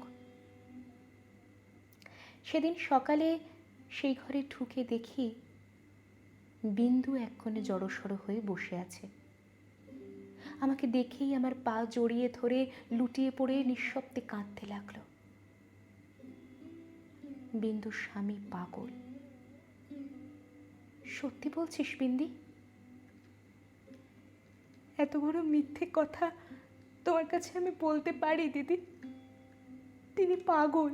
সেদিন সকালে সেই ঘরে ঢুকে দেখি বিন্দু এক কোণে জড়সড় হয়ে বসে আছে। আমাকে দেখেই আমার পা জড়িয়ে ধরে লুটিয়ে পড়ে নিঃশব্দে কাঁদতে লাগলো। বিন্দুর স্বামী পাগল। সত্যি বলছিস বিন্দি? এত বড় মিথ্যে কথা তোমার কাছে আমি বলতে পারি দিদি? তিনি পাগল।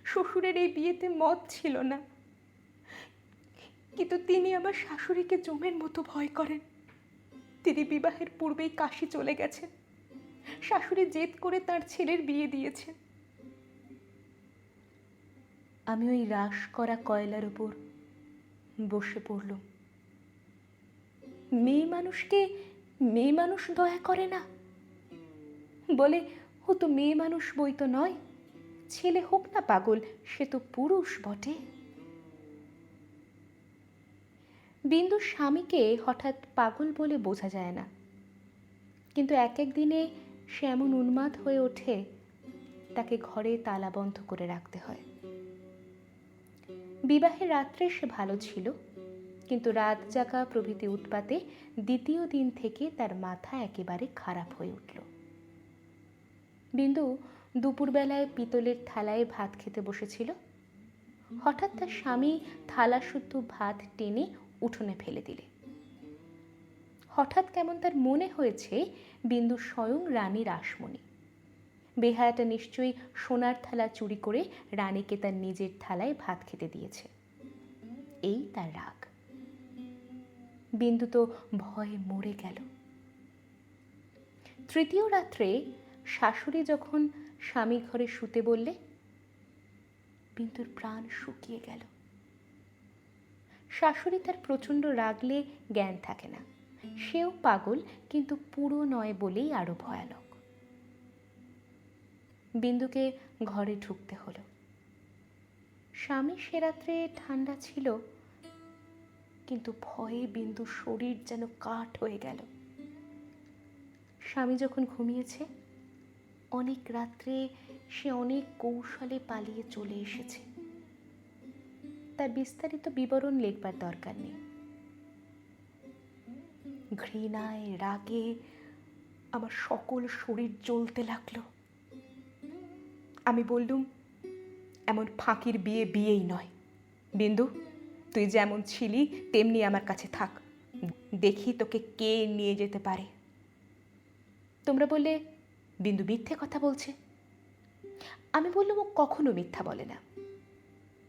শ্বশুরের এই বিয়েতে মত ছিল না, কিন্তু তিনি আমার শাশুড়িকে জমের মতো ভয় করেন। তিনি বিবাহের পূর্বেই কাশী চলে গেছেন। শাশুড়ি জেদ করে তার ছেলের বিয়ে দিয়েছেন। আমি ওই রাশ করা কয়লার উপর বসে পড়লুম। মেয়ে মানুষকে মেয়ে মানুষ দয়া করে না, বলে ও তো মেয়ে মানুষ বই তো নয়, ছেলে হোক না পাগল, সে তো পুরুষ বটে। বিন্দুর স্বামীকে হঠাৎ পাগল বলে বোঝা যায় না, কিন্তু এক এক দিনে সে এমন উন্মাদ হয়ে ওঠে, তাকে ঘরে তালা বন্ধ করে রাখতে হয়। বিবাহের রাত্রে সে ভালো ছিল, কিন্তু রাত জাগা প্রভৃতি উৎপাতে দ্বিতীয় দিন থেকে তার মাথা একেবারে খারাপ হয়ে উঠল। বিন্দু দুপুরবেলায় পিতলের থালায় ভাত খেতে বসেছিল। হঠাৎ তার স্বামী থালা শুদ্ধ ভাত টেনে উঠোনে ফেলে দিলে। হঠাৎ কেমন তার মনে হয়েছে বিন্দু স্বয়ং রানী রাসমণি। বেহায়াটা নিশ্চয়ই সোনার থালা চুরি করে রানীকে তার নিজের থালায় ভাত খেতে দিয়েছে, এই তার রাগ। বিন্দু তো ভয়ে মরে গেল। তৃতীয় রাত্রে শাশুড়ি যখন স্বামী ঘরে শুতে বললে, বিন্দুর প্রাণ শুকিয়ে গেল। শাশুড়ি তার প্রচণ্ড রাগলে জ্ঞান থাকে না, সেও পাগল, কিন্তু পুরো নয় বলেই আরো ভয়ানক। বিন্দুকে ঘরে ঢুকতে হলো। স্বামী সে রাত্রে ঠান্ডা ছিল, কিন্তু ভয়ে বিন্দুর শরীর যেন কাঠ হয়ে গেল। স্বামী যখন ঘুমিয়েছে, অনেক রাত্রে সে অনেক কৌশলে পালিয়ে চলে এসেছে। তার বিস্তারিত বিবরণ লিখবার দরকার নেই। ঘৃণায় রাগে আমার সকল শরীর জ্বলতে লাগলো। আমি বললুম, এমন ফাঁকির বিয়ে বিয়েই নয়। বিন্দু, তুই যেমন ছিলি তেমনি আমার কাছে থাক, দেখি তোকে কে নিয়ে যেতে পারে। তোমরা বললে বিন্দু মিথ্যে কথা বলছে। আমি বললাম ও কখনো মিথ্যা বলে না।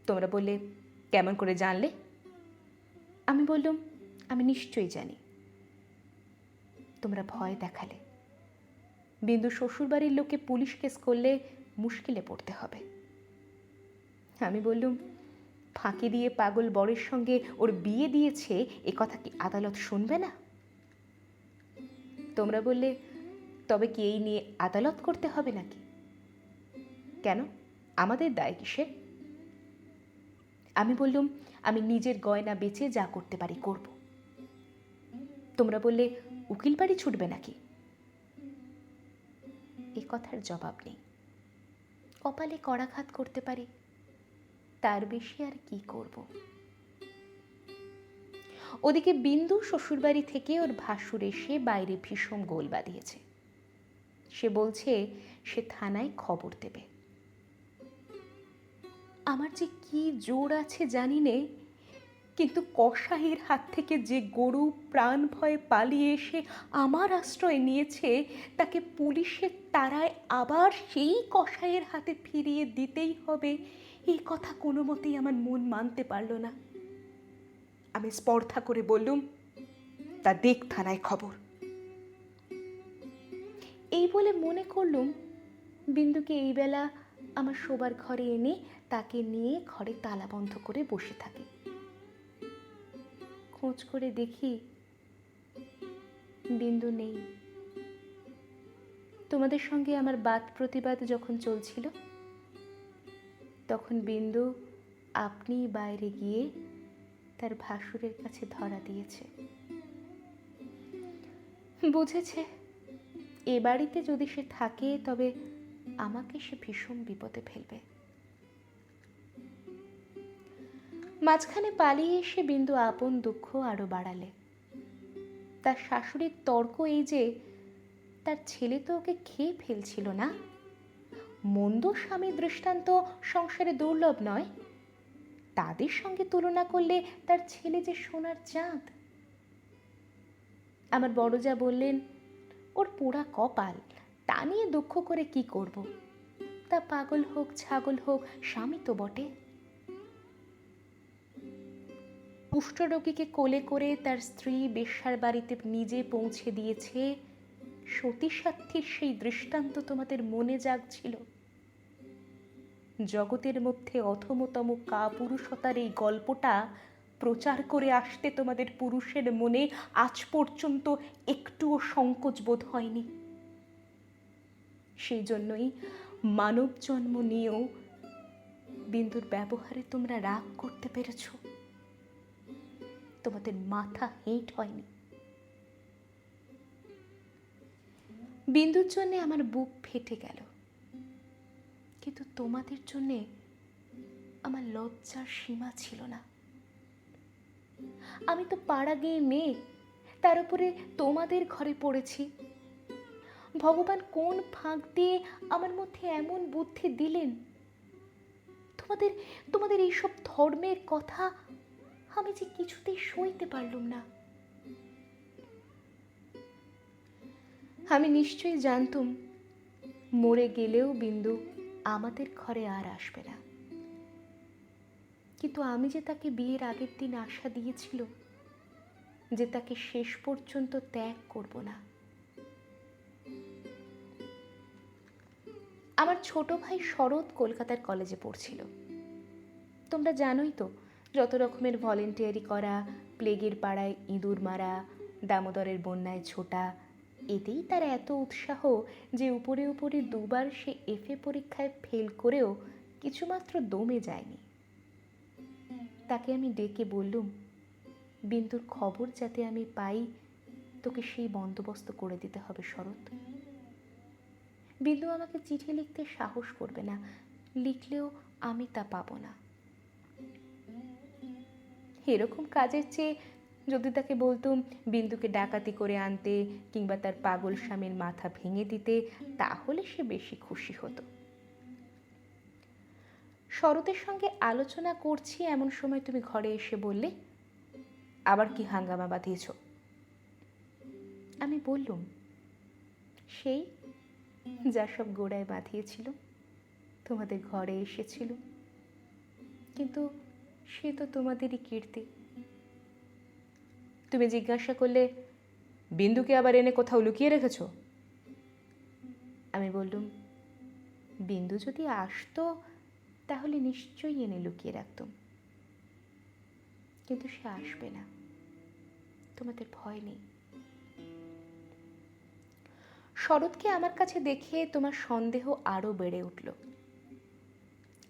তোমরা বললে কেমন করে জানলে? আমি বললাম আমি নিশ্চয়ই জানি। তোমরা ভয় দেখালে। বিন্দু শ্বশুরবাড়ির লোকে পুলিশ কেস করলে মুশকিলে পড়তে হবে। আমি বললুম ফাঁকি দিয়ে পাগল বরের সঙ্গে ওর বিয়ে দিয়েছে, এ কথা কি আদালত শুনবে না? তোমরা বললে তবে কি এই নিয়ে আদালত করতে হবে নাকি? কেন, আমাদের দায় কিসের? আমি বললুম আমি নিজের গয়না বেচে যা করতে পারি করব। তোমরা বললে উকিল বাড়ি ছুটবে নাকি? এ কথার জবাব নেই। কপালে করাঘাত করতে পারি, তার বেশি আর কি করব। ওদিকে বিন্দু শ্বশুরবাড়ি থেকে ওর ভাসুর এসে বাইরে ভীষণ গোল বাঁধিয়েছে। সে বলছে সে থানায় খবর দেবে। আমার যে কি জোর আছে জানি নে, কিন্তু কসাইয়ের হাত থেকে যে গরু প্রাণ ভয়ে পালিয়ে এসে আমার আশ্রয় নিয়েছে, তাকে পুলিশের তাড়ায় আবার সেই কসাইয়ের হাতে ফিরিয়ে দিতেই হবে, এই কথা কোনো মতেই আমার মন মানতে পারল না। আমি স্পর্ধা করে বললুম তা দেখ থানায় খবর। এই বলে মনে করলুম বিন্দুকে এই বেলা আমার শোবার ঘরে এনে তাকে নিয়ে ঘরে তালা বন্ধ করে বসে থাকি। খোঁজ করে দেখি বিন্দু নেই। তোমাদের সঙ্গে আমার বাদ প্রতিবাদ যখন চলছিল, তখন বিন্দু আপনি বাইরে গিয়ে তার ভাসুরের কাছে ধরা দিয়েছে। বুঝেছে এ বাড়িতে যদি সে থাকে তবে আমাকে সে ভীষণ বিপদে ফেলবে। মাঝখানে পালিয়ে এসে বিন্দু আপন দুঃখ আরো বাড়ালে। তার শাশুড়ির তর্ক এই যে তার ছেলে তো ওকে খেয়ে ফেলছিল না, মন্দ স্বামী দৃষ্টান্ত সংসারে দুর্লভ নয়, তাদের সঙ্গে তুলনা করলে তার ছেলে যে সোনার চাঁদ। আমার বড় যা বললেন ওর পোড়া কপাল, তা নিয়ে দুঃখ করে কি করব, তা পাগল হোক ছাগল হোক স্বামী তো বটে। কুষ্ঠরোগীকে কোলে করে তার স্ত্রী বেশ্যার বাড়িতে নিজে পৌঁছে দিয়েছে, সতী সাধ্বীর সেই দৃষ্টান্ত তোমাদের মনে জাগছিল। জগতের মধ্যে অথমতম কাপুরুষতার এই গল্পটা প্রচার করে আসতে তোমাদের পুরুষের মনে আজ পর্যন্ত একটুও সংকোচ বোধ হয়নি। সেই জন্যই মানব জন্ম নিয়েও বিন্দুর ব্যবহারে তোমরা রাগ করতে পেরেছ, তোমাদের মাথা হেঁট হয়নি। বিন্দুর জন্যে আমার বুক ফেটে গেল, কিন্তু তোমাদের জন্যে আমার লজ্জার সীমা ছিল না। আমি তো পাড়া গিয়ে মেয়ে, তার উপরে তোমাদের ঘরে পড়েছি। ভগবান কোন ফাঁক দিয়ে আমার মধ্যে এমন বুদ্ধি দিলেন? তোমাদের তোমাদের এইসব ধর্মের কথা আমি যে কিছুতেই সইতে পারলুম না। আমি নিশ্চয়ই জানতুম মরে গেলেও বিন্দু আমাদের ঘরে আর আসবে না, কিন্তু আমি যে তাকে বিয়ের আগের দিন আশা দিয়েছিল যে তাকে শেষ পর্যন্ত ত্যাগ করব না। আমার ছোট ভাই শরৎ কলকাতার কলেজে পড়ছিল। তোমরা জানোই তো, যত রকমের ভলেন্টিয়ারি করা, প্লেগের পাড়ায় ইঁদুর মারা, দামোদরের বন্যায় ছোটা, এতেই তার এত উৎসাহ যে উপরে উপরে দুবার সে এফএ পরীক্ষায় ফেল করেও কিছুমাত্র দমে যায়নি। তাকে আমি ডেকে বললুম, বিন্দুর খবর যাতে আমি পাই তোকে সেই বন্দোবস্ত করে দিতে হবে শরৎ। বিন্দু আমাকে চিঠি লিখতে সাহস করবে না, লিখলেও আমি তা পাবো না। এরকম কাজের চেয়ে যদি তাকে বলতুম বিন্দুকে ডাকাতি করে আনতে কিংবা তার পাগল স্বামীর মাথা ভেঙে দিতে, তাহলে সে বেশি খুশি হতো। শরতের সঙ্গে আলোচনা করছি এমন সময় তুমি ঘরে এসে বললে, আবার কি হাঙ্গামা বাঁধিয়েছ? আমি বললুম, সেই যা সব গোড়ায় বাঁধিয়েছিল, তোমাদের ঘরে এসেছিল, কিন্তু সে তো তোমাদেরই কীর্তি। তুমি জিজ্ঞাসা করলে, বিন্দুকে আবার এনে কোথাও লুকিয়ে রেখেছ? আমি বললুম, বিন্দু যদি আসতো তাহলে নিশ্চয়ই এনে লুকিয়ে রাখতুম, কিন্তু সে আসবে না, তোমাদের ভয় নেই। শরৎকে আমার কাছে দেখে তোমার সন্দেহ আরো বেড়ে উঠল।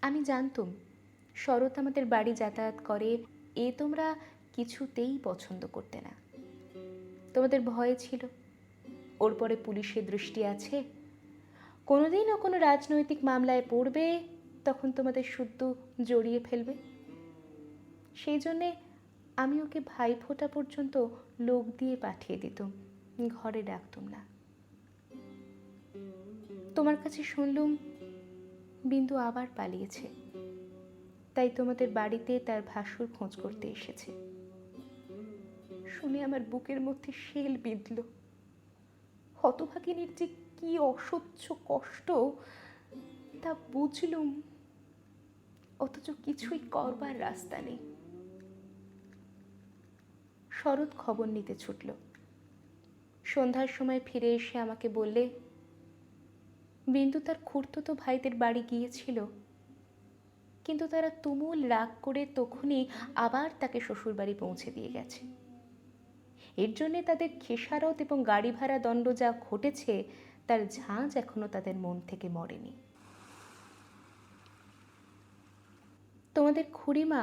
আমি জানতুম শরৎ আমাদের বাড়ি যাতায়াত করে, এ তোমরা কিছুতেই পছন্দ করতে না। তোমাদের ভয় ছিল ওর পরে পুলিশের দৃষ্টি আছে, কোনোদিন ও কোনো রাজনৈতিক মামলায় পড়বে, তখন তোমাদের শুদ্ধ জড়িয়ে ফেলবে। সেই জন্যে আমি ওকে ভাইফোঁটা পর্যন্ত লোক দিয়ে পাঠিয়ে দিতাম, ঘরে ডাকতুম না। তোমার কাছে শুনলুম বিন্দু আবার পালিয়েছে, তাই তোমাদের বাড়িতে তার ভাসুর খোঁজ করতে এসেছে। শুনে আমার বুকের মধ্যে শেল বিঁধল। হতভাগিনীর যে কি অসহ্য কষ্ট তা বুঝলুম, অথচ কিছুই করবার রাস্তা নেই। শরৎ খবর নিতে ছুটল। সন্ধ্যার সময় ফিরে এসে আমাকে বললে, বিন্দু তার খুড়তুতো ভাইদের বাড়ি গিয়েছিল, কিন্তু তারা তুমুল রাগ করে তখনই আবার তাকে শ্বশুর বাড়ি পৌঁছে দিয়ে গেছে। এর জন্যে তাদের খেসারত এবং গাড়ি ভাড়া দণ্ড যা ঘটেছে তার ঝাঁঝ এখনো তাদের মন থেকে মরেনি। তোমাদের খুড়িমা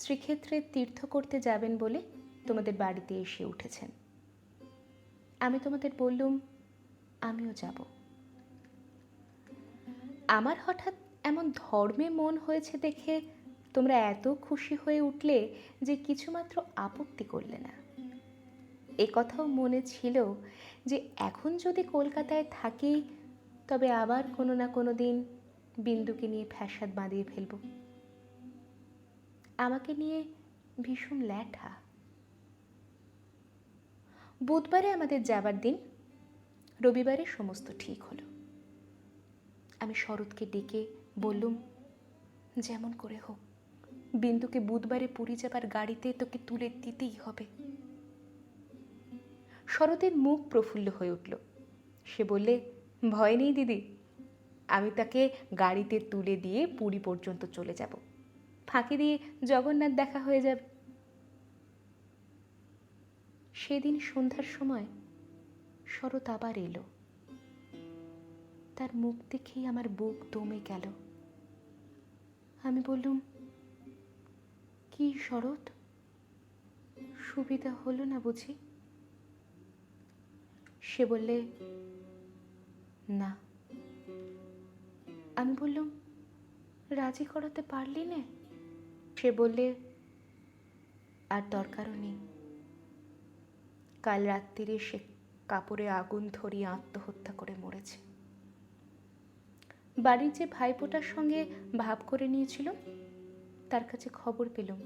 শ্রীক্ষেত্রে তীর্থ করতে যাবেন বলে তোমাদের বাড়িতে এসে উঠেছেন। আমি তোমাদের বললুম, আমিও যাব। আমার হঠাৎ এমন ধর্মে মন হয়েছে দেখে তোমরা এত খুশি হয়ে উঠলে যে কিছুমাত্র আপত্তি করলে না। এ কথাও মনে ছিল যে এখন যদি কলকাতায় থাকি তবে আবার কোনো না কোনো দিন বিন্দুকে নিয়ে ফ্যাসাদ বাঁধিয়ে ফেলব। আমাকে নিয়ে ভীষণ ল্যাঠা। বুধবারে আমাদের যাবার দিন, রবিবারে সমস্ত ঠিক হলো। আমি শরৎকে ডেকে বললুম, যেমন করে হোক বিন্দুকে বুধবারে পুরী যাবার গাড়িতে তোকে তুলে দিতেই হবে। শরতের মুখ প্রফুল্ল হয়ে উঠল। সে বললে, ভয় নেই দিদি, আমি তাকে গাড়িতে তুলে দিয়ে পুরী পর্যন্ত চলে যাব, ফাঁকি দিয়ে জগন্নাথ দেখা হয়ে যাবে। সেদিন সন্ধ্যার সময় শরৎ আবার এলো। তার মুখ দেখেই আমার বুক দমে গেল। আমি বললুম, কি শরৎ, সুবিধা হলো না বুঝি? সে বললে, না। আমি বললুম, রাজি করাতে পারলি না? সে বললে, আর দরকারও নেই। কাল রাত্রিরে সে কাপড়ে আগুন ধরিয়ে আত্মহত্যা করে মরেছে। বাড়ির যে ভাইপোটার সঙ্গে ভাব করে নিয়েছিল তার কাছে খবর পেলুম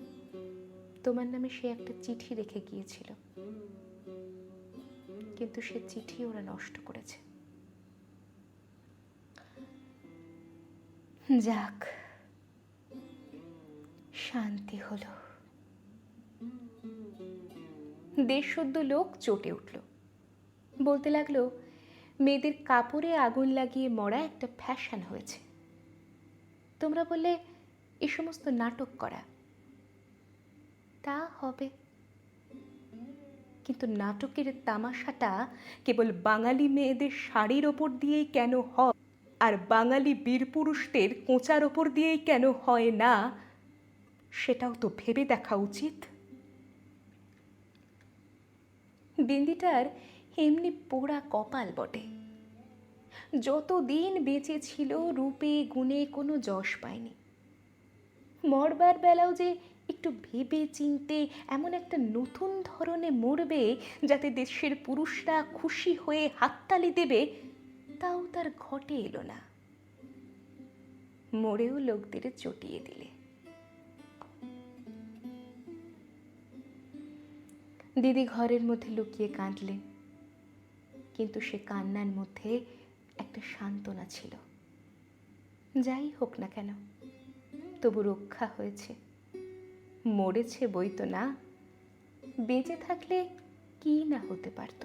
তোমার নামে সে একটা চিঠি রেখে গিয়েছিল, কিন্তু সে চিঠি ওরা নষ্ট করেছে। যাক, শান্তি হলো। দেশসুদ্ধ লোক চটে উঠল, বলতে লাগলো, মেয়েদের কাপড়ে আগুন লাগিয়ে মরা একটা ফ্যাশন হয়েছে। তোমরা বললে এ সমস্ত নাটক করা। তা হবে, কিন্তু নাটকের তামাশাটা কেবল বাঙালি মেয়েদের শাড়ির ওপর দিয়েই কেন হয় আর বাঙালি বীরপুরুষদের কোঁচার ওপর দিয়েই কেন হয় না, সেটাও তো ভেবে দেখা উচিত। বিন্দিটার এমনি পোড়া কপাল বটে। যতদিন বেঁচে ছিল রূপে গুণে কোনো যশ পায়নি। মরবার বেলাও যে একটু ভেবে চিনতে এমন একটা নতুন ধরনে মরবে যাতে দেশের পুরুষরা খুশি হয়ে হাততালি দেবে, তাও তার ঘটে এলো না। মরেও লোকদের চটিয়ে দিলে। দিদি ঘরের মধ্যে লুকিয়ে কাঁদলেন, কিন্তু সে কান্নার মধ্যে একটা সান্ত্বনা ছিল। যাই হোক না কেন, তবু রক্ষা হয়েছে। মরেছে বই তো না, বেঁচে থাকলে কি না হতে পারত।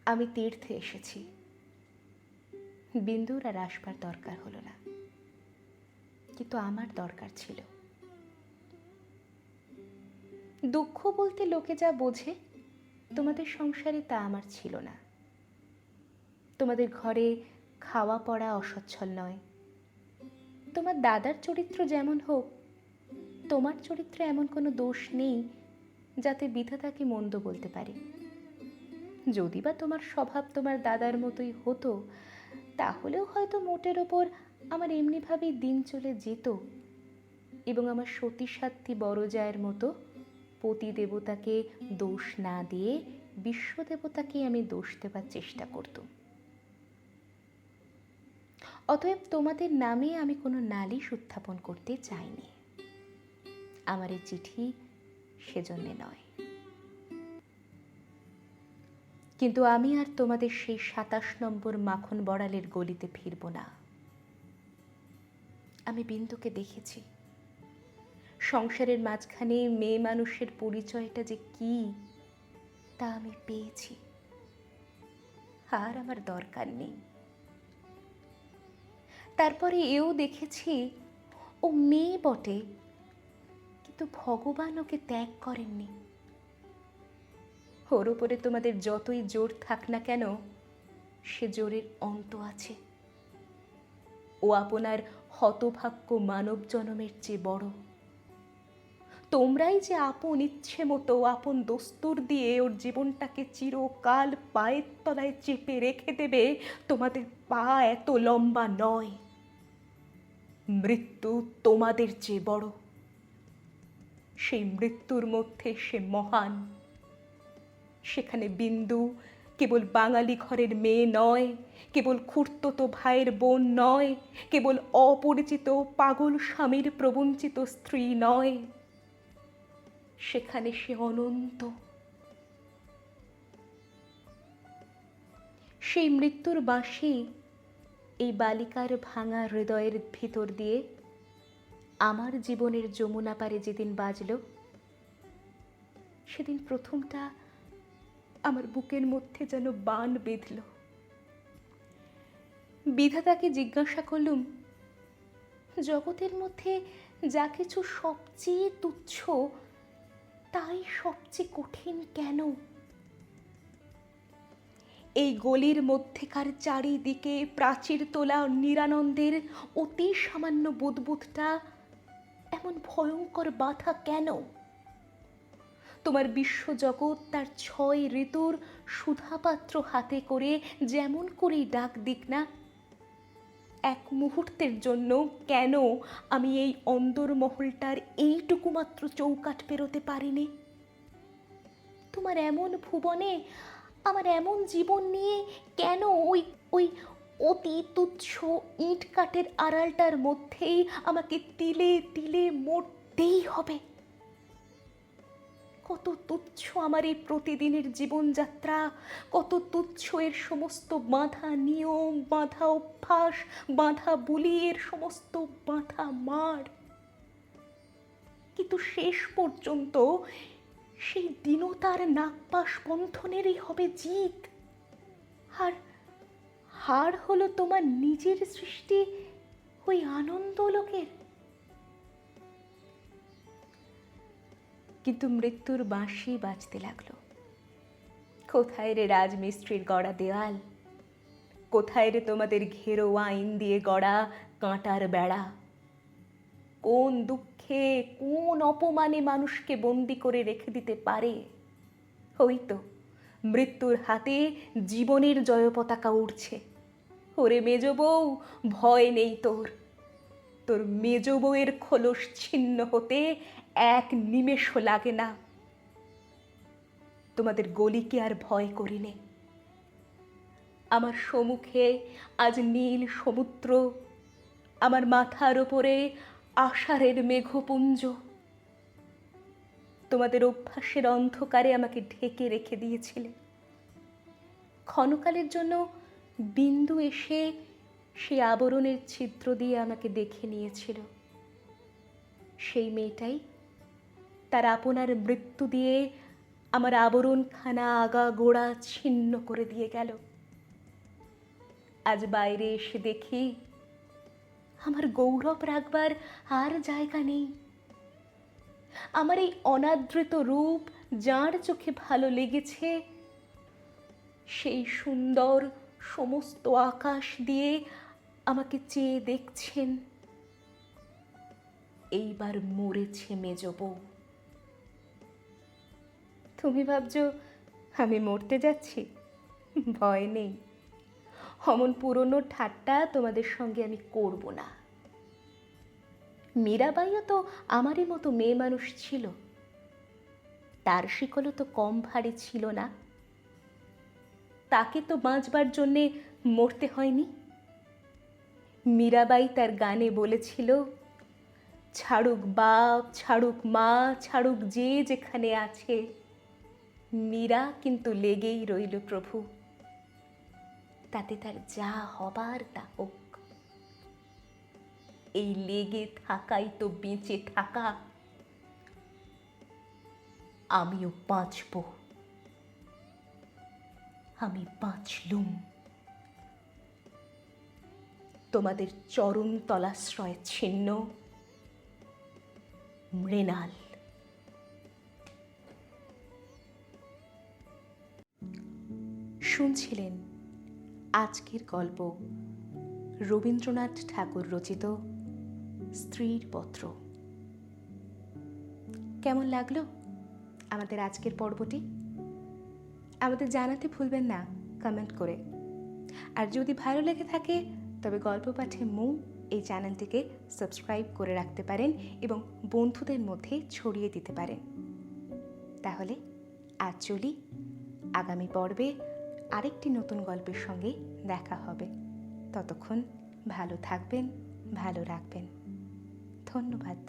আমি তীর্থে এসেছি, বিন্দুর আর আসবার দরকার হলো না, কিন্তু আমার দরকার ছিল। দুঃখ বলতে লোকে যা বোঝে তোমাদের সংসারে তা আমার ছিল না। তোমাদের ঘরে খাওয়া পড়া অসচ্ছল নয়। তোমার দাদার চরিত্র যেমন হোক, তোমার চরিত্রে এমন কোনো দোষ নেই যাতে বিধাতাকে মন্দ বলতে পারে। যদি বা তোমার স্বভাব তোমার দাদার মতোই হতো, তাহলেও হয়তো মোটের ওপর আমার এমনিভাবেই দিন চলে যেত, এবং আমার সতী সাধ্বী বড় জায়ের মতো পতি দেবতাকে দোষ না দিয়ে বিশ্বদেবতাকে আমি দোষ দেবার চেষ্টা করতাম। অতএব তোমাদের নামে আমি কোনো নালিশ উত্থাপন করতে চাইনি। আমার এই চিঠি সেজন্যে নয়। কিন্তু আমি আর তোমাদের সেই ২৭ নম্বর মাখন বড়ালের গলিতে ফিরব না। আমি বিন্দুকে দেখেছি। সংসারের মাঝখানে মেয়ে মানুষের পরিচয়টা যে কি তা আমি পেয়েছি। আর আমার দরকার নেই। তারপরে এও দেখেছি ও মেয়ে বটে, কিন্তু ভগবান ওকে ত্যাগ করেননি। ওর উপরে তোমাদের যতই জোর থাক না কেন, সে জোরের অন্ত আছে। ও আপনার হতভাগ্য মানব জনমের চেয়ে বড়। তোমরাই যে আপন ইচ্ছে মতো আপন দস্তুর দিয়ে ওর জীবনটাকে চিরকাল পায়ের তলায় চেপে রেখে দেবে, তোমাদের পা এত লম্বা নয়। মৃত্যু তোমাদের চেয়ে বড়। সেই মৃত্যুর মধ্যে সে মহান। সেখানে বিন্দু কেবল বাঙালি ঘরের মেয়ে নয়, কেবল খুড়তুতো ভাইয়ের বোন নয়, কেবল অপরিচিত পাগল স্বামীর প্রবঞ্চিত স্ত্রী নয়, সেখানে সে অনন্ত। সেই মৃত্যুর বাঁশি এই বালিকার ভাঙা হৃদয়ের ভিতর দিয়ে আমার জীবনের যমুনা পারে যেদিন বাজল, সেদিন প্রথমটা আমার বুকের মধ্যে যেন বান বেঁধল। বিধাতাকে জিজ্ঞাসা করলুম, জগতের মধ্যে যা কিছু সবচেয়ে তুচ্ছ তাই সবচেয়ে কঠিন কেন? এই গলির মধ্যেকার চারিদিকে প্রাচীর তোলা নিরানন্দের অতি সামান্য বুদবুদটা এমন ভয়ঙ্কর বাধা কেন? তোমার বিশ্বজগৎ তার ৬ ঋতুর সুধাপাত্র হাতে করে যেমন করেই ডাক দিক না, এক মুহূর্তের জন্য কেন আমি এই অন্দরমহলটার এইটুকু মাত্র চৌকাঠ পেরোতে পারিনি? তোমার এমন ভুবনে আমার এমন জীবন নিয়ে কেন ওই ওই অতি তুচ্ছ ইট কাঠের আড়ালটার মধ্যেই আমাকে তিলে তিলে মরতেই হবে? কত তুচ্ছ আমার এই প্রতিদিনের জীবনযাত্রা, কত তুচ্ছ এর সমস্ত বাঁধা নিয়ম, বাঁধা অভ্যাস, বাঁধা বুলি, এর সমস্ত বাঁধা মার। কিন্তু শেষ পর্যন্ত সেই দীনতার নাগপাশ বন্ধনেরই হবে জিত। আর হার হলো তোমার নিজের সৃষ্টি ওই আনন্দ লোকের। কিন্তু মৃত্যুর বাঁশি বাজতে লাগলো। কোথায় রে রাজমিস্ত্রির গড়া দেওয়াল? কোথায় রে তোমাদের ঘেরো আইন দিয়ে গড়া কাঁটার বেড়া? কোন দুঃখে কোন অপমানে মানুষকে বন্দি করে রেখে দিতে পারে? ওই তো মৃত্যুর হাতে জীবনের জয় পতাকা উড়ছে। ওরে মেজ বউ, ভয় নেই তোর। তোর মেজ বউয়ের খোলস ছিন্ন হতে এক নিমেষও লাগে না। তোমাদের গলিকে আর ভয় করি নে। আমার সম্মুখে আজ নীল সমুদ্র, আমার মাথার ওপরে আষাঢ়ের মেঘপুঞ্জ। তোমাদের অভ্যাসের অন্ধকারে আমাকে ঢেকে রেখে দিয়েছিলে। ক্ষণকালের জন্য বিন্দু এসে সেই আবরণের ছিদ্র দিয়ে আমাকে দেখে নিয়েছিল। সেই মেয়েটাই তার আপনার মৃত্যু দিয়ে আমার আবরণখানা আগা গোড়া ছিন্ন করে দিয়ে গেল। আজ বাইরে এসে দেখি আমার গৌরব রাখবার আর জায়গা নেই। আমার এই অনাদৃত রূপ যার চোখে ভালো লেগেছে, সেই সুন্দর সমস্ত আকাশ দিয়ে আমাকে চেয়ে দেখছেন। এইবার মরেছে মেজ বউ। তুমি ভাবছো আমি মরতে যাচ্ছি? ভয় নেই, অমন পুরনো ঠাট্টা তোমাদের সঙ্গে আমি করব না। মীরাবাইও তো আমারই মতো মেয়ে মানুষ ছিল, তার শিকলও তো কম ভারী ছিল না। তাকে তো বাঁচবার জন্যে মরতে হয়নি। মীরাবাই তার গানে বলেছিল, ছাড়ুক বাপ, ছাড়ুক মা, ছাড়ুক যে যেখানে আছে, মীরা কিন্তু লেগেই রইল প্রভু, তাতে তার যা হবার তা হোক। এই লেগে থাকাই তো বেঁচে থাকা। আমিও বাঁচব, আমি বাঁচলুম। তোমাদের চরণ তলাশ্রয় ছিন্ন, মৃণাল। শুনছিলেন আজকের গল্প রবীন্দ্রনাথ ঠাকুর রচিত স্ত্রীর পত্র। কেমন লাগলো আমাদের আজকের পর্বটি? আমাদের জানাতে ভুলবেন না কমেন্ট করে। আর যদি ভালো লেগে থাকে তবে গল্প পাঠে এই চ্যানেলটিকে সাবস্ক্রাইব করে রাখতে পারেন এবং বন্ধুদের মধ্যে ছড়িয়ে দিতে পারেন। তাহলে আজ চলি, আগামী পর্বে আরেকটি নতুন গল্পের সঙ্গে দেখা হবে। ততক্ষণ ভালো থাকবেন, ভালো রাখবেন। ধন্যবাদ।